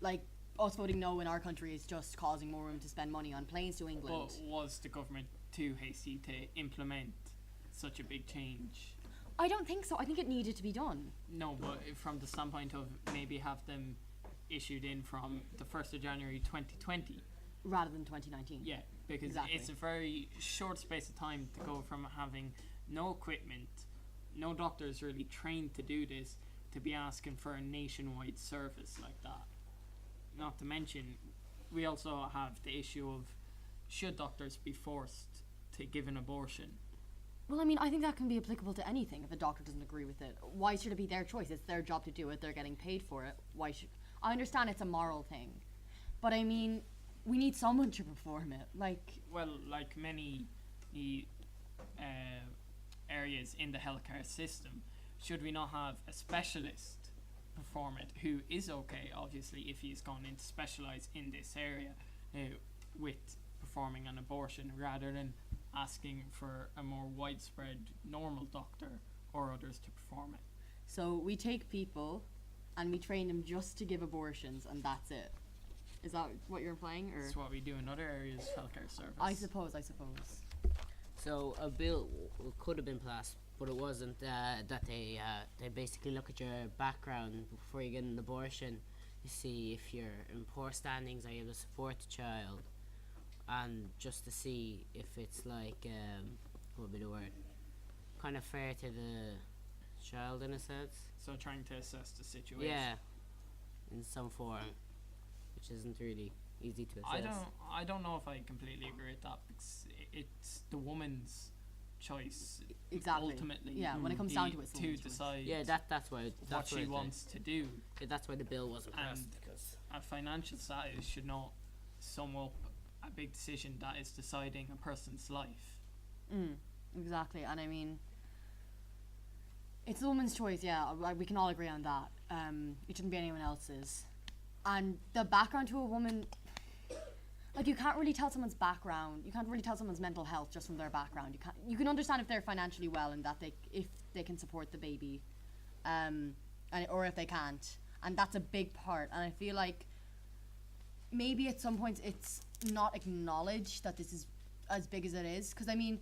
Like, us voting no in our country is just causing more women to spend money on planes to England. But was the government too hasty to implement such a big change? I don't think so. I think it needed to be done. No, but from the standpoint of maybe have them issued in from the 1st of January 2020. Rather than 2019. Yeah, because it's a very short space of time to go from having no equipment, no doctors really trained to do this, to be asking for a nationwide service like that. Not to mention, we also have the issue of, should doctors be forced to give an abortion? Well, I mean, I think that can be applicable to anything if a doctor doesn't agree with it. Why should it be their choice? It's their job to do it. They're getting paid for it. Why should... I understand it's a moral thing. But I mean, we need someone to perform it. Like... Well, like many areas in the healthcare system, should we not have a specialist perform it, who is okay, obviously, if he's going in to specialise in this area with performing an abortion, rather than asking for a more widespread normal doctor or others to perform it. So we take people and we train them just to give abortions, and that's it. Is that what you're implying? Or? That's what we do in other areas of healthcare service. I suppose. So a bill could have been passed, but it wasn't. That they basically look at your background before you get an abortion. You see if you're in poor standings, are you able to support the child, and just to see if it's like what would be the word? Kind of fair to the child in a sense. So trying to assess the situation. Yeah, in some form, which isn't really easy to assess. I don't know if I completely agree with that, because it's the woman's choice. Exactly. Ultimately. Yeah, when it comes down to it, it's to decide. Yeah, that's why. What she wants to do. Yeah, that's why the bill wasn't passed. Because a financial status should not sum up a big decision that is deciding a person's life. Exactly, and I mean, it's the woman's choice. Yeah, we can all agree on that. It shouldn't be anyone else's. And the background to a woman, like, you can't really tell someone's background. You can't really tell someone's mental health just from their background. You can understand if they're financially well and that if they can support the baby, or if they can't, and that's a big part. And I feel like maybe at some points it's not acknowledged that this is as big as it is. Because I mean,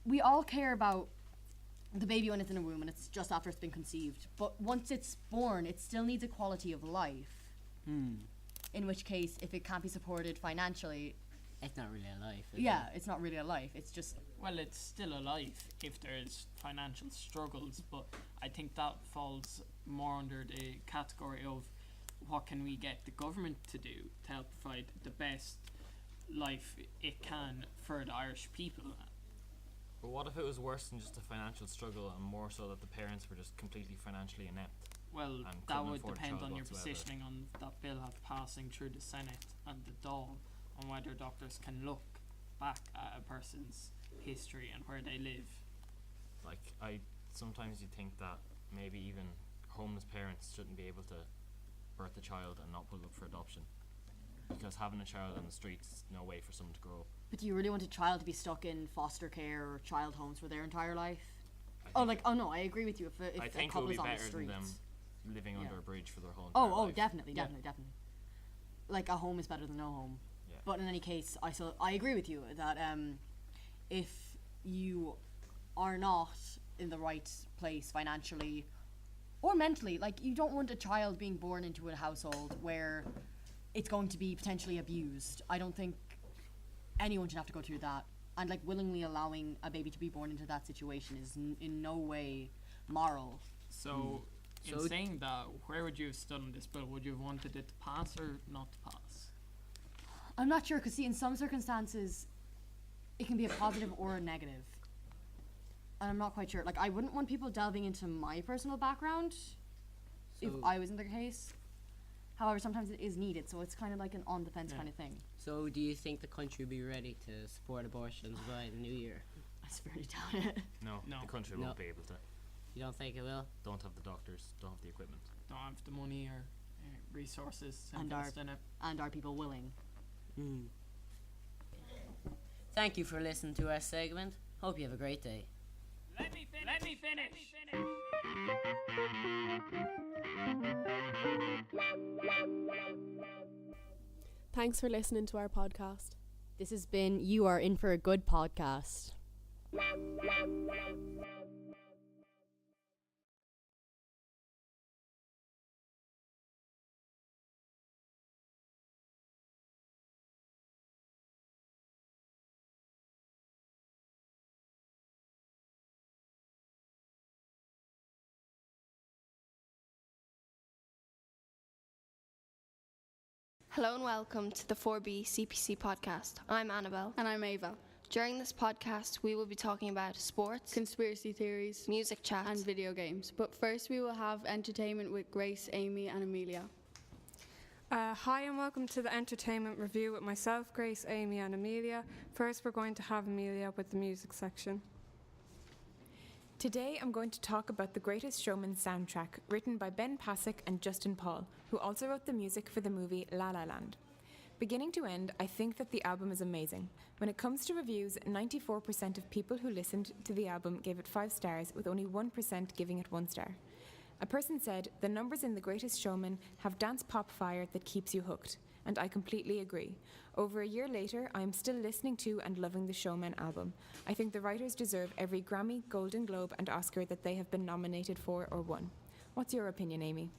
we all care about the baby when it's in a womb and it's just after it's been conceived. But once it's born, it still needs a quality of life. In which case, if it can't be supported financially, It's not really a life. it's not really a life. It's just Well, it's still a life if there's financial struggles, but I think that falls more under the category of what can we get the government to do to help provide the best life it can for the Irish people. But what if it was worse than just a financial struggle and more so that the parents were just completely financially inept? Well, and that couldn't would afford a depend child on your whatsoever? positioning on that bill passing through the Senate and the Dáil, on whether doctors can look back at a person's history and where they live. Like, sometimes you think that maybe even homeless parents shouldn't be able to birth a child and not put it up for adoption, because having a child on the streets is no way for someone to grow up. But do you really want a child to be stuck in foster care or child homes for their entire life? No, I agree with you. If I a think it would couple's be on the better than streets. them living under a bridge for their whole entire life. Definitely. Like, a home is better than no home. Yeah. But in any case, I agree with you that if you are not in the right place financially or mentally, like, you don't want a child being born into a household where it's going to be potentially abused. I don't think anyone should have to go through that. And, like, willingly allowing a baby to be born into that situation is in no way moral. So, in So- saying that, where would you have stood on this bill? Would you have wanted it to pass or not to pass? I'm not sure, because, see, in some circumstances, it can be a positive or a negative. And I'm not quite sure. Like, I wouldn't want people delving into my personal background if I was in their case. However, sometimes it is needed, so it's kind of like an on-the-fence kind of thing. So do you think the country will be ready to support abortions by the new year? I severely doubt it. No, the country won't be able to. You don't think it will? Don't have the doctors, don't have the equipment. Don't have the money or resources to And invest in it. And are people willing? Thank you for listening to our segment. Hope you have a great day. Let me finish. Thanks for listening to our podcast. This has been You Are In For A Good Podcast. Hello and welcome to the 4B CPC podcast. I'm Annabelle. And I'm Ava. During this podcast, we will be talking about sports, conspiracy theories, music chats, and video games. But first, we will have entertainment with Grace, Amy, and Amelia. Hi and welcome to the entertainment review with myself, Grace, Amy, and Amelia. First, we're going to have Amelia with the music section. Today I'm going to talk about The Greatest Showman soundtrack, written by Ben Pasek and Justin Paul, who also wrote the music for the movie La La Land. Beginning to end, I think that the album is amazing. When it comes to reviews, 94% of people who listened to the album gave it 5 stars, with only 1% giving it 1 star. A person said, "The numbers in The Greatest Showman have dance pop fire that keeps you hooked." And I completely agree. Over a year later, I am still listening to and loving the Showman album. I think the writers deserve every Grammy, Golden Globe and Oscar that they have been nominated for or won. What's your opinion, Amy?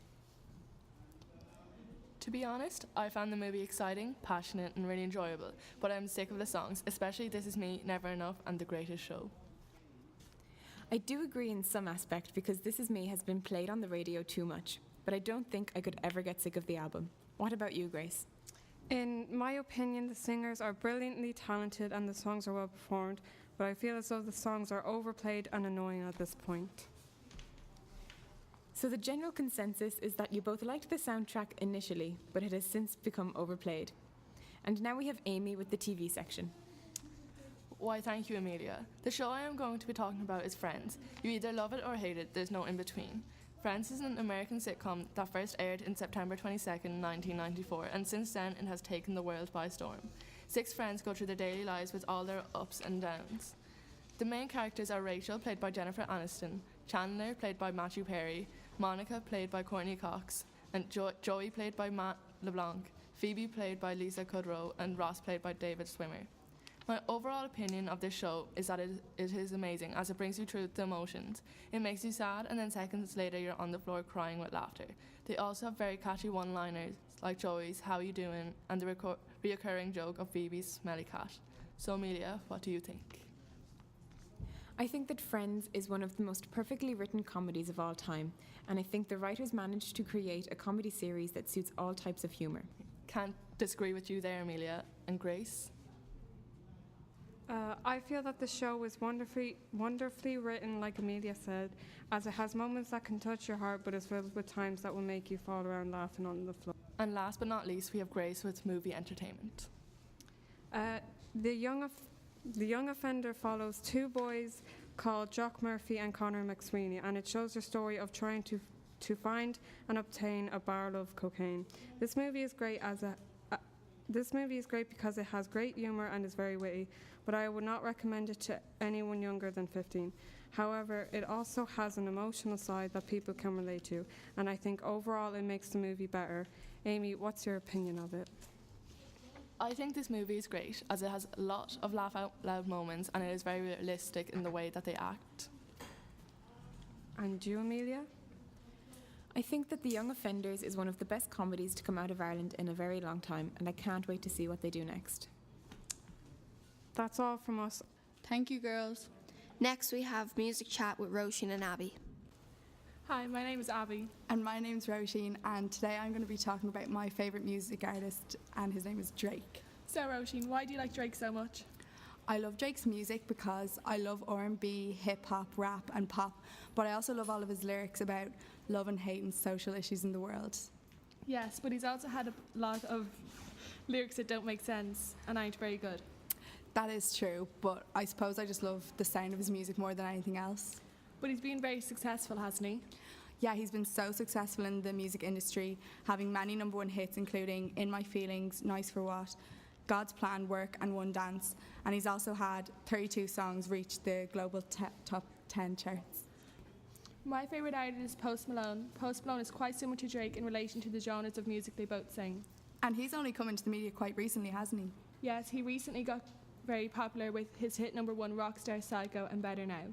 To be honest, I found the movie exciting, passionate and really enjoyable, but I'm sick of the songs, especially This Is Me, Never Enough and The Greatest Show. I do agree in some aspect because This Is Me has been played on the radio too much, but I don't think I could ever get sick of the album. What about you, Grace? In my opinion, the singers are brilliantly talented and the songs are well performed, but I feel as though the songs are overplayed and annoying at this point. So the general consensus is that you both liked the soundtrack initially, but it has since become overplayed. And now we have Amy with the TV section. Why, thank you, Amelia. The show I am going to be talking about is Friends. You either love it or hate it, there's no in between. Friends is an American sitcom that first aired in September 22nd, 1994, and since then it has taken the world by storm. 6 friends go through their daily lives with all their ups and downs. The main characters are Rachel, played by Jennifer Aniston, Chandler, played by Matthew Perry, Monica, played by Courtney Cox, and Joey, played by Matt LeBlanc, Phoebe, played by Lisa Kudrow, and Ross, played by David Swimmer. My overall opinion of this show is that it is amazing as it brings you through the emotions. It makes you sad and then seconds later you're on the floor crying with laughter. They also have very catchy one-liners like Joey's "How you doing?" and the reoccurring joke of Phoebe's "Smelly cat." So Amelia, what do you think? I think that Friends is one of the most perfectly written comedies of all time, and I think the writers managed to create a comedy series that suits all types of humour. Can't disagree with you there, Amelia. And Grace? I feel that the show was wonderfully written, like Amelia said, as it has moments that can touch your heart, but is filled with times that will make you fall around laughing on the floor. And last but not least, we have Grace with movie entertainment. The Young Offender follows two boys called Jock Murphy and Connor McSweeney, and it shows their story of trying to find and obtain a barrel of cocaine. This movie is great because it has great humour and is very witty, but I would not recommend it to anyone younger than 15. However, it also has an emotional side that people can relate to, and I think overall it makes the movie better. Amy, what's your opinion of it? I think this movie is great as it has a lot of laugh out loud moments and it is very realistic in the way that they act. And you, Amelia? I think that The Young Offenders is one of the best comedies to come out of Ireland in a very long time, and I can't wait to see what they do next. That's all from us. Thank you, girls. Next, we have Music Chat with Roisin and Abby. Hi, my name is Abby. And my name's Roisin, and today I'm going to be talking about my favourite music artist, and his name is Drake. So Roisin, why do you like Drake so much? I love Drake's music because I love R&B, hip-hop, rap and pop, but I also love all of his lyrics about love and hate and social issues in the world. Yes, but he's also had a lot of lyrics that don't make sense and aren't very good. That is true, but I suppose I just love the sound of his music more than anything else. But he's been very successful, hasn't he? Yeah, he's been so successful in the music industry, having many #1 hits including In My Feelings, Nice for What, God's Plan, Work and One Dance, and he's also had 32 songs reach the global top 10 charts. My favourite artist is Post Malone. Post Malone is quite similar to Drake in relation to the genres of music they both sing. And he's only come into the media quite recently, hasn't he? Yes, he recently got very popular with his hit #1 Rockstar Psycho and Better Now.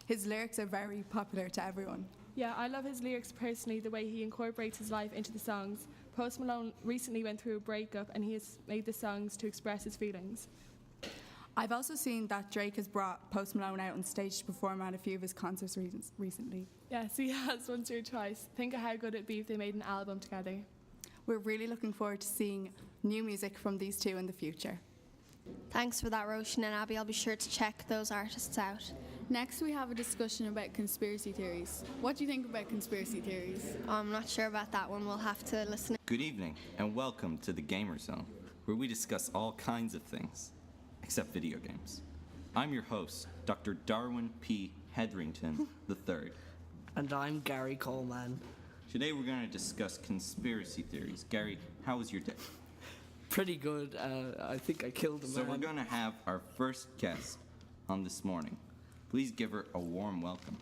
His lyrics are very popular to everyone. Yeah, I love his lyrics personally, the way he incorporates his life into the songs. Post Malone recently went through a breakup and he has made the songs to express his feelings. I've also seen that Drake has brought Post Malone out on stage to perform at a few of his concerts recently. Yes, he has once or twice. Think of how good it'd be if they made an album together. We're really looking forward to seeing new music from these two in the future. Thanks for that, Roisin and Abby. I'll be sure to check those artists out. Next, we have a discussion about conspiracy theories. What do you think about conspiracy theories? I'm not sure about that one. We'll have to listen. Good evening, and welcome to the Gamer Zone, where we discuss all kinds of things, except video games. I'm your host, Dr. Darwin P. Hetherington III. And I'm Gary Coleman. Today we're going to discuss conspiracy theories. Gary, how was your day? Pretty good. I think I killed a man. So we're going to have our first guest on this morning. Please give her a warm welcome.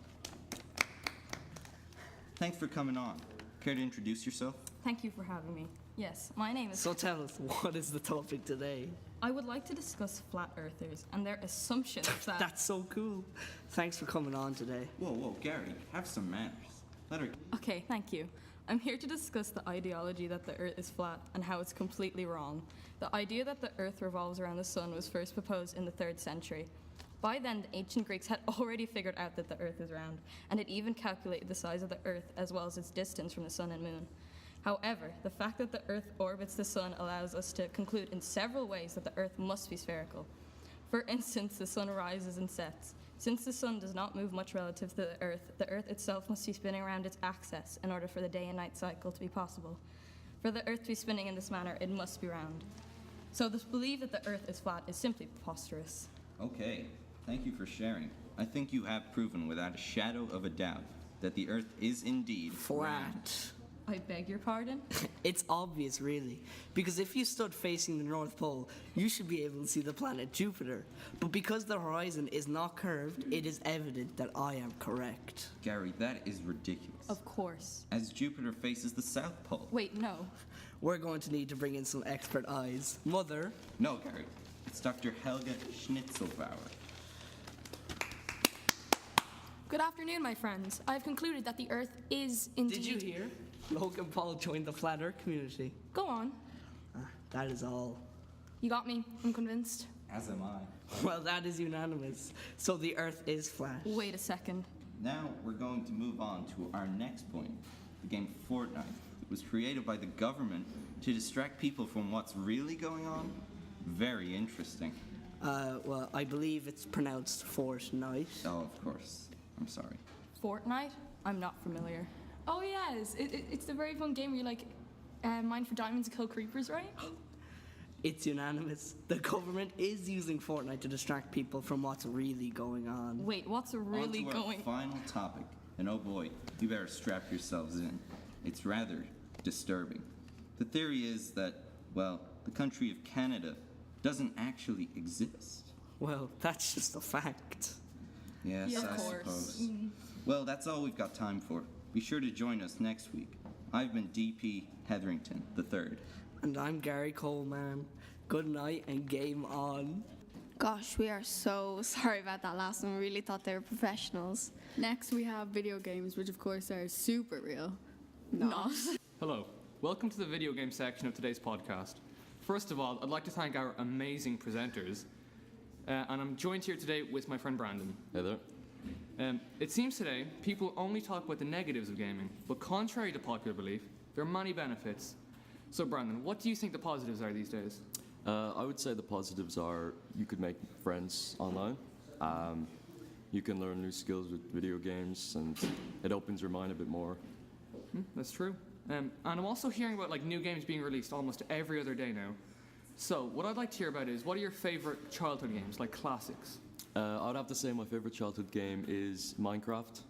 Thanks for coming on. Care to introduce yourself? Thank you for having me. Yes, my name is... So tell us, what is the topic today? I would like to discuss flat earthers and their assumptions that... That's so cool. Thanks for coming on today. Whoa, Gary, have some manners. Let her... Okay, thank you. I'm here to discuss the ideology that the Earth is flat and how it's completely wrong. The idea that the Earth revolves around the Sun was first proposed in the 3rd century. By then, the ancient Greeks had already figured out that the Earth is round, and had even calculated the size of the Earth as well as its distance from the Sun and Moon. However, the fact that the Earth orbits the Sun allows us to conclude in several ways that the Earth must be spherical. For instance, the Sun rises and sets. Since the Sun does not move much relative to the Earth itself must be spinning around its axis in order for the day and night cycle to be possible. For the Earth to be spinning in this manner, it must be round. So this belief that the Earth is flat is simply preposterous. Okay, thank you for sharing. I think you have proven without a shadow of a doubt that the Earth is indeed flat. I beg your pardon? It's obvious, really, because if you stood facing the North Pole, you should be able to see the planet Jupiter. But because the horizon is not curved, it is evident that I am correct. Gary, that is ridiculous. Of course. As Jupiter faces the South Pole. Wait, no. We're going to need to bring in some expert eyes. Mother? No, Gary. It's Dr. Helga Schnitzelbauer. Good afternoon, my friends. I have concluded that the Earth is indeed... Did you hear? Logan Paul joined the Flat Earth community. Go on. That is all. You got me. I'm convinced. As am I. Well, that is unanimous. So the Earth is flat. Wait a second. Now we're going to move on to our next point. The game Fortnite. It was created by the government to distract people from what's really going on. Very interesting. Well, I believe it's pronounced Fortnite. Oh, of course. I'm sorry. Fortnite? I'm not familiar. Oh, yes. It's the very fun game where you, like, mine for diamonds and kill creepers, right? It's unanimous. The government is using Fortnite to distract people from what's really going on. Wait, what's really on to going our final topic. And oh boy, you better strap yourselves in. It's rather disturbing. The theory is that, well, the country of Canada doesn't actually exist. Well, that's just a fact. Yes, Yeah, I of course. suppose. Well, that's all we've got time for. Be sure to join us next week. I've been DP Hetherington III. And I'm Gary Coleman. Good night and game on. Gosh, we are so sorry about that last one. We really thought they were professionals. Next, we have video games, which of course are super real. Not. Hello. Welcome to the video game section of today's podcast. First of all, I'd like to thank our amazing presenters. And I'm joined here today with my friend Brandon. Hey there. It seems today people only talk about the negatives of gaming, but contrary to popular belief, there are many benefits. So Brandon, what do you think the positives are these days? I would say the positives are you could make friends online. You can learn new skills with video games, and it opens your mind a bit more. That's true. And I'm also hearing about like new games being released almost every other day now. So what I'd like to hear about is, what are your favorite childhood games, like classics? I'd have to say my favorite childhood game is Minecraft.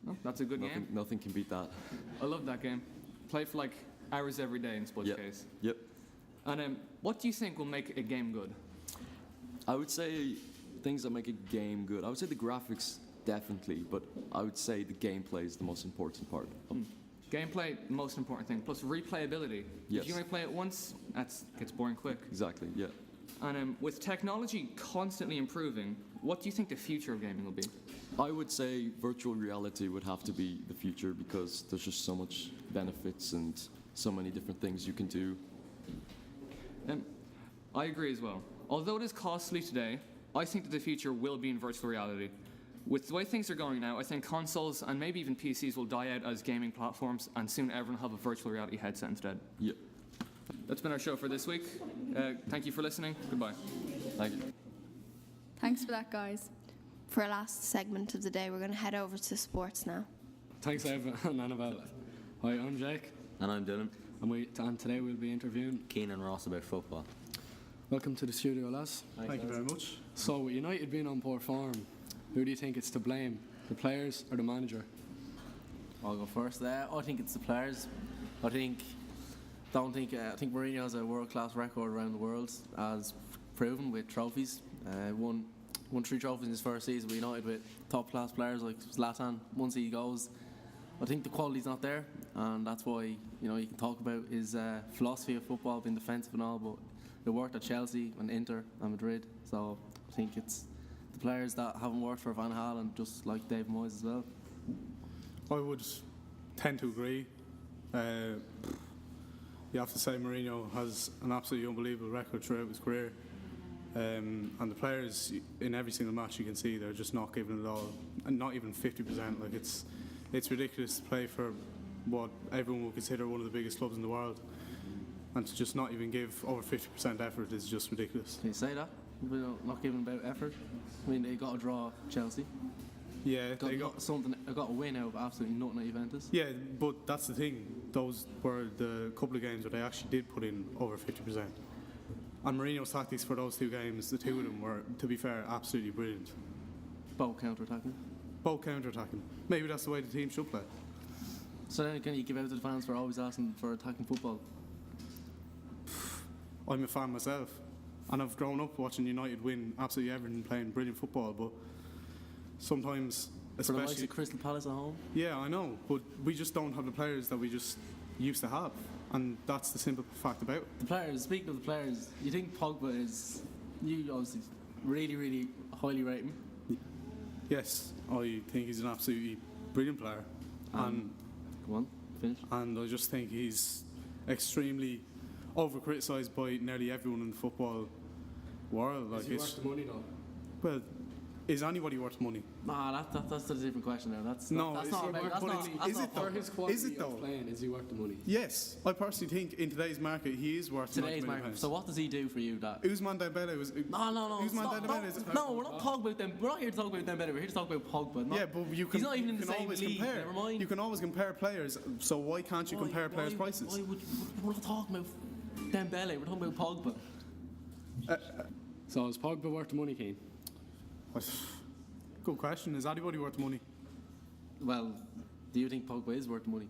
Oh, that's a good game. Nothing can beat that. I love that game. Play for like hours every day in Spud's case. Yep. And what do you think will make a game good? I would say things that make a game good. I would say the graphics definitely, but I would say the gameplay is the most important part. Gameplay, the most important thing. Plus replayability. Yes. If you only play it once, that gets boring quick. Exactly, yeah. And with technology constantly improving, what do you think the future of gaming will be? I would say virtual reality would have to be the future, because there's just so much benefits and so many different things you can do. I agree as well. Although it is costly today, I think that the future will be in virtual reality. With the way things are going now, I think consoles and maybe even PCs will die out as gaming platforms, and soon everyone will have a virtual reality headset instead. Yep. That's been our show for this week. Thank you for listening. Goodbye. Thank you. Thanks for that, guys. For our last segment of the day, we're going to head over to sports now. Thanks, Eva and Annabelle. Hi, I'm Jake. And I'm Dylan. And today we'll be interviewing Keane and Ross about football. Welcome to the studio, lads. Thank you very much. So, with United being on poor form, who do you think it's to blame? The players or the manager? I'll go first there. I think it's the players. I think Mourinho has a world-class record around the world, as proven with trophies. Won 3 trophies in his first season with United with top-class players like Zlatan. Once he goes, I think the quality's not there, and that's why you can talk about his philosophy of football, being defensive and all, but it worked at Chelsea and Inter and Madrid. So I think it's the players that haven't worked for Van Gaal, and just like Dave Moyes as well. I would tend to agree. You have to say Mourinho has an absolutely unbelievable record throughout his career. And the players, in every single match you can see, they're just not giving it all, and not even 50%. Like it's ridiculous to play for what everyone would consider one of the biggest clubs in the world, and to just not even give over 50% effort is just ridiculous. Can you say that? Not giving about effort? I mean, they got a draw Chelsea. Yeah, they got a win out of absolutely nothing at Juventus. Yeah, but that's the thing. Those were the couple of games where they actually did put in over 50%. And Mourinho's tactics for those 2 games, the 2 of them were, to be fair, absolutely brilliant. Both counter-attacking. Both counter-attacking. Maybe that's the way the team should play. So then can you give out to the fans for always asking for attacking football? I'm a fan myself, and I've grown up watching United win absolutely everything, playing brilliant football, but sometimes, especially for the likes of Crystal Palace at home. Yeah, I know, but we just don't have the players that we just used to have, and that's the simple fact about it. The players. Speaking of the players, you think Pogba is You obviously really, really highly rate him. Yes, I think he's an absolutely brilliant player. And go on, finish. And I just think he's extremely over-criticised by nearly everyone in the football world. Is he worth the money though? Well, is anybody worth money? Nah, that's a different question now. That's No, that's is not he about, worth that's money? not, Is it though? For his quality Is it though? of playing, is he worth the money? Yes, I personally think in today's market he is worth today's 90 million market. pounds. So what does he do for you? That Ousmane Dembele was. No. Ousmane Dembele is. No, we're not talking about them. We're not here to talk about Dembele. We're here to talk about Pogba. Yeah, but you can. He's not even in the you can same always league. compare. Never mind. You can always compare players. So why can't you compare players' prices? We're not talking about Dembele. We're talking about Pogba. So is Pogba worth the money, Keane? Good question. Is anybody worth money? Well, do you think Pogba is worth the money?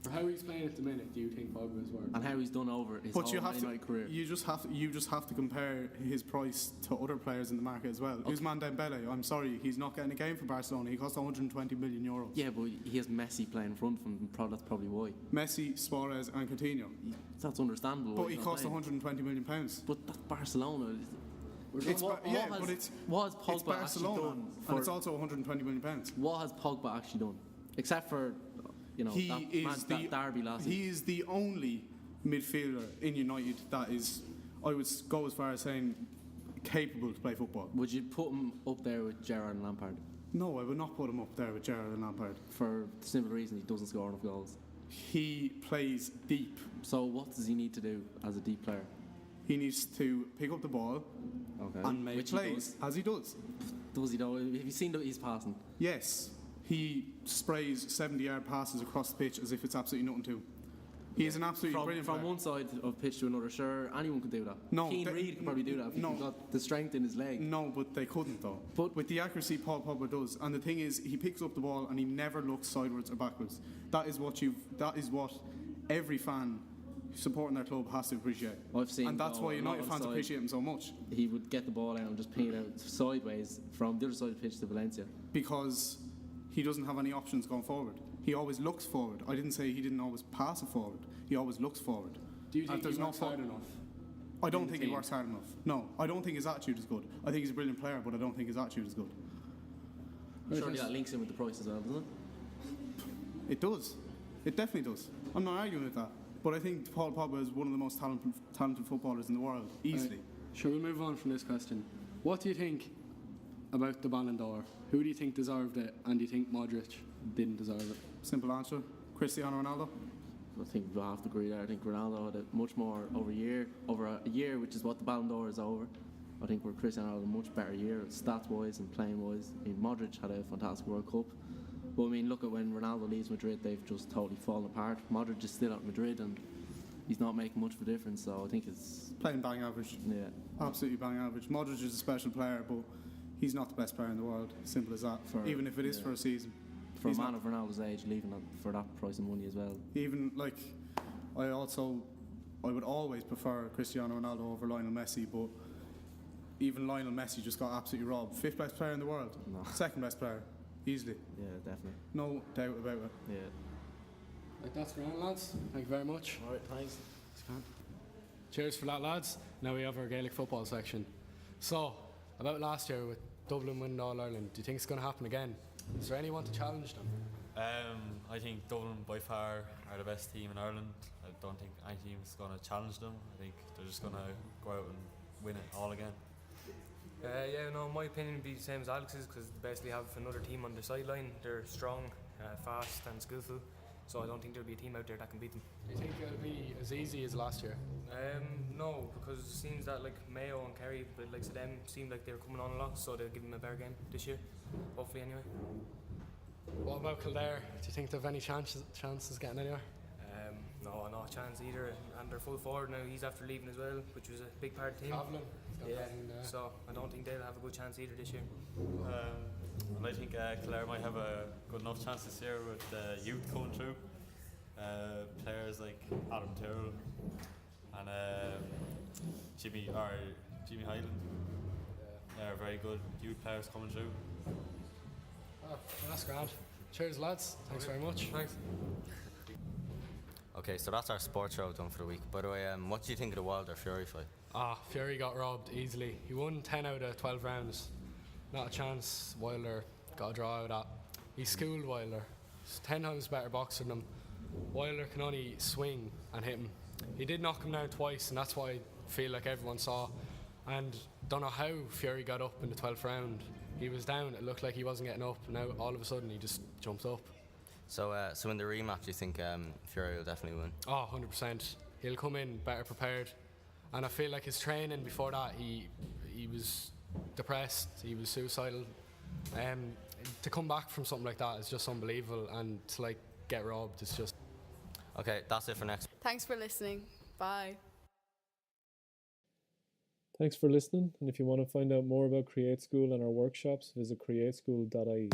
For how he's playing at the minute, do you think Pogba is worth? And how he's done over his But whole you have Man to. United career? You just have to compare his price to other players in the market as well. Ousmane Dembele. I'm sorry, he's not getting a game for Barcelona. He cost 120 million euros. Yeah, but he has Messi playing in front of him. That's probably why. Messi, Suarez, and Coutinho. That's understandable. But he cost 120 million pounds. But that's Barcelona. What has Pogba it's Barcelona, actually done? and it's also 120 million pounds. What has Pogba actually done? Except for, that derby last season. He is the only midfielder in United that is, I would go as far as saying, capable to play football. Would you put him up there with Gerrard and Lampard? No, I would not put him up there with Gerrard and Lampard. For the simple reason he doesn't score enough goals. He plays deep. So what does he need to do as a deep player? He needs to pick up the ball and make plays, as he does. Does he though? Have you seen his passing? Yes. He sprays 70-yard passes across the pitch as if it's absolutely nothing to. He is an absolutely brilliant From player. one side of pitch to another, sure, anyone could do that. No, Keane Reid could probably do that if he got the strength in his leg. No, but they couldn't though. But with the accuracy Paul Pogba does, and the thing is, he picks up the ball and he never looks sideways or backwards. That is what every fan supporting their club has to appreciate. I've seen, and that's why United fans appreciate him so much. He would get the ball out and just ping it out sideways from the other side of the pitch to Valencia. Because he doesn't have any options going forward. He always looks forward. I didn't say he didn't always pass it forward. He always looks forward. Do you think he works hard enough? I don't think he works hard enough. No, I don't think his attitude is good. I think he's a brilliant player, but I don't think his attitude is good. Surely that links in with the price as well, doesn't it? It does. It definitely does. I'm not arguing with that. But I think Paul Pogba is one of the most talented footballers in the world, easily. Shall we move on from this question? What do you think about the Ballon d'Or? Who do you think deserved it, and do you think Modric didn't deserve it? Simple answer: Cristiano Ronaldo. I think we'll have to agree there. I think Ronaldo had a much more over a year, which is what the Ballon d'Or is over. I think where Cristiano had a much better year, stats-wise and playing-wise. I mean, Modric had a fantastic World Cup. But I mean, look at when Ronaldo leaves Madrid, they've just totally fallen apart. Modric is still at Madrid and he's not making much of a difference, so I think it's... Playing bang average. Yeah. Absolutely bang average. Modric is a special player, but he's not the best player in the world. Simple as that. Even if it is for a season. For a man of Ronaldo's age, leaving it for that price of money as well. Even, like, I would always prefer Cristiano Ronaldo over Lionel Messi, but even Lionel Messi just got absolutely robbed. 5th best player in the world. No. 2nd best player. Easily. Yeah, definitely. No doubt about it. Yeah. Like that's grand, lads. Thank you very much. Alright, thanks. Cheers for that, lads. Now we have our Gaelic football section. So, about last year with Dublin winning All Ireland, do you think it's going to happen again? Is there anyone to challenge them? I think Dublin by far are the best team in Ireland. I don't think any team is going to challenge them. I think they're just going to go out and win it all again. My opinion would be the same as Alex's, because they basically have another team on their sideline. They're strong, fast and skillful, so I don't think there'll be a team out there that can beat them. Do you think it'll be as easy as last year? No, because it seems that like Mayo and Kerry, but like so them seemed like they were coming on a lot, so they'll give them a better game this year, hopefully anyway. What about Kildare? Do you think they've any chances getting anywhere? No, not a chance either, and they're full forward now. He's after leaving as well, which was a big part of the team. So I don't think they'll have a good chance either this year. And I think Kildare might have a good enough chance this year with the youth coming through. Players like Adam Tyrrell and Jimmy Hyland. They're very good youth players coming through. Well, that's grand. Cheers, lads. Thanks very much. Thanks. Okay, so that's our sports show done for the week. By the way, what do you think of the Wilder Fury fight? Fury got robbed easily. He won 10 out of 12 rounds. Not a chance. Wilder got a draw out of that. He schooled Wilder. He's 10 times better boxer than him. Wilder can only swing and hit him. He did knock him down twice, and that's what I feel like everyone saw. And don't know how Fury got up in the 12th round. He was down, it looked like he wasn't getting up. Now all of a sudden he just jumped up. So in the rematch, you think Fury will definitely win? Oh, 100%. He'll come in better prepared. And I feel like his training before that, he was depressed, he was suicidal. To come back from something like that is just unbelievable, and to get robbed is just... Okay, that's it for next. Thanks for listening. Bye. Thanks for listening, and if you want to find out more about Create School and our workshops, visit createschool.ie.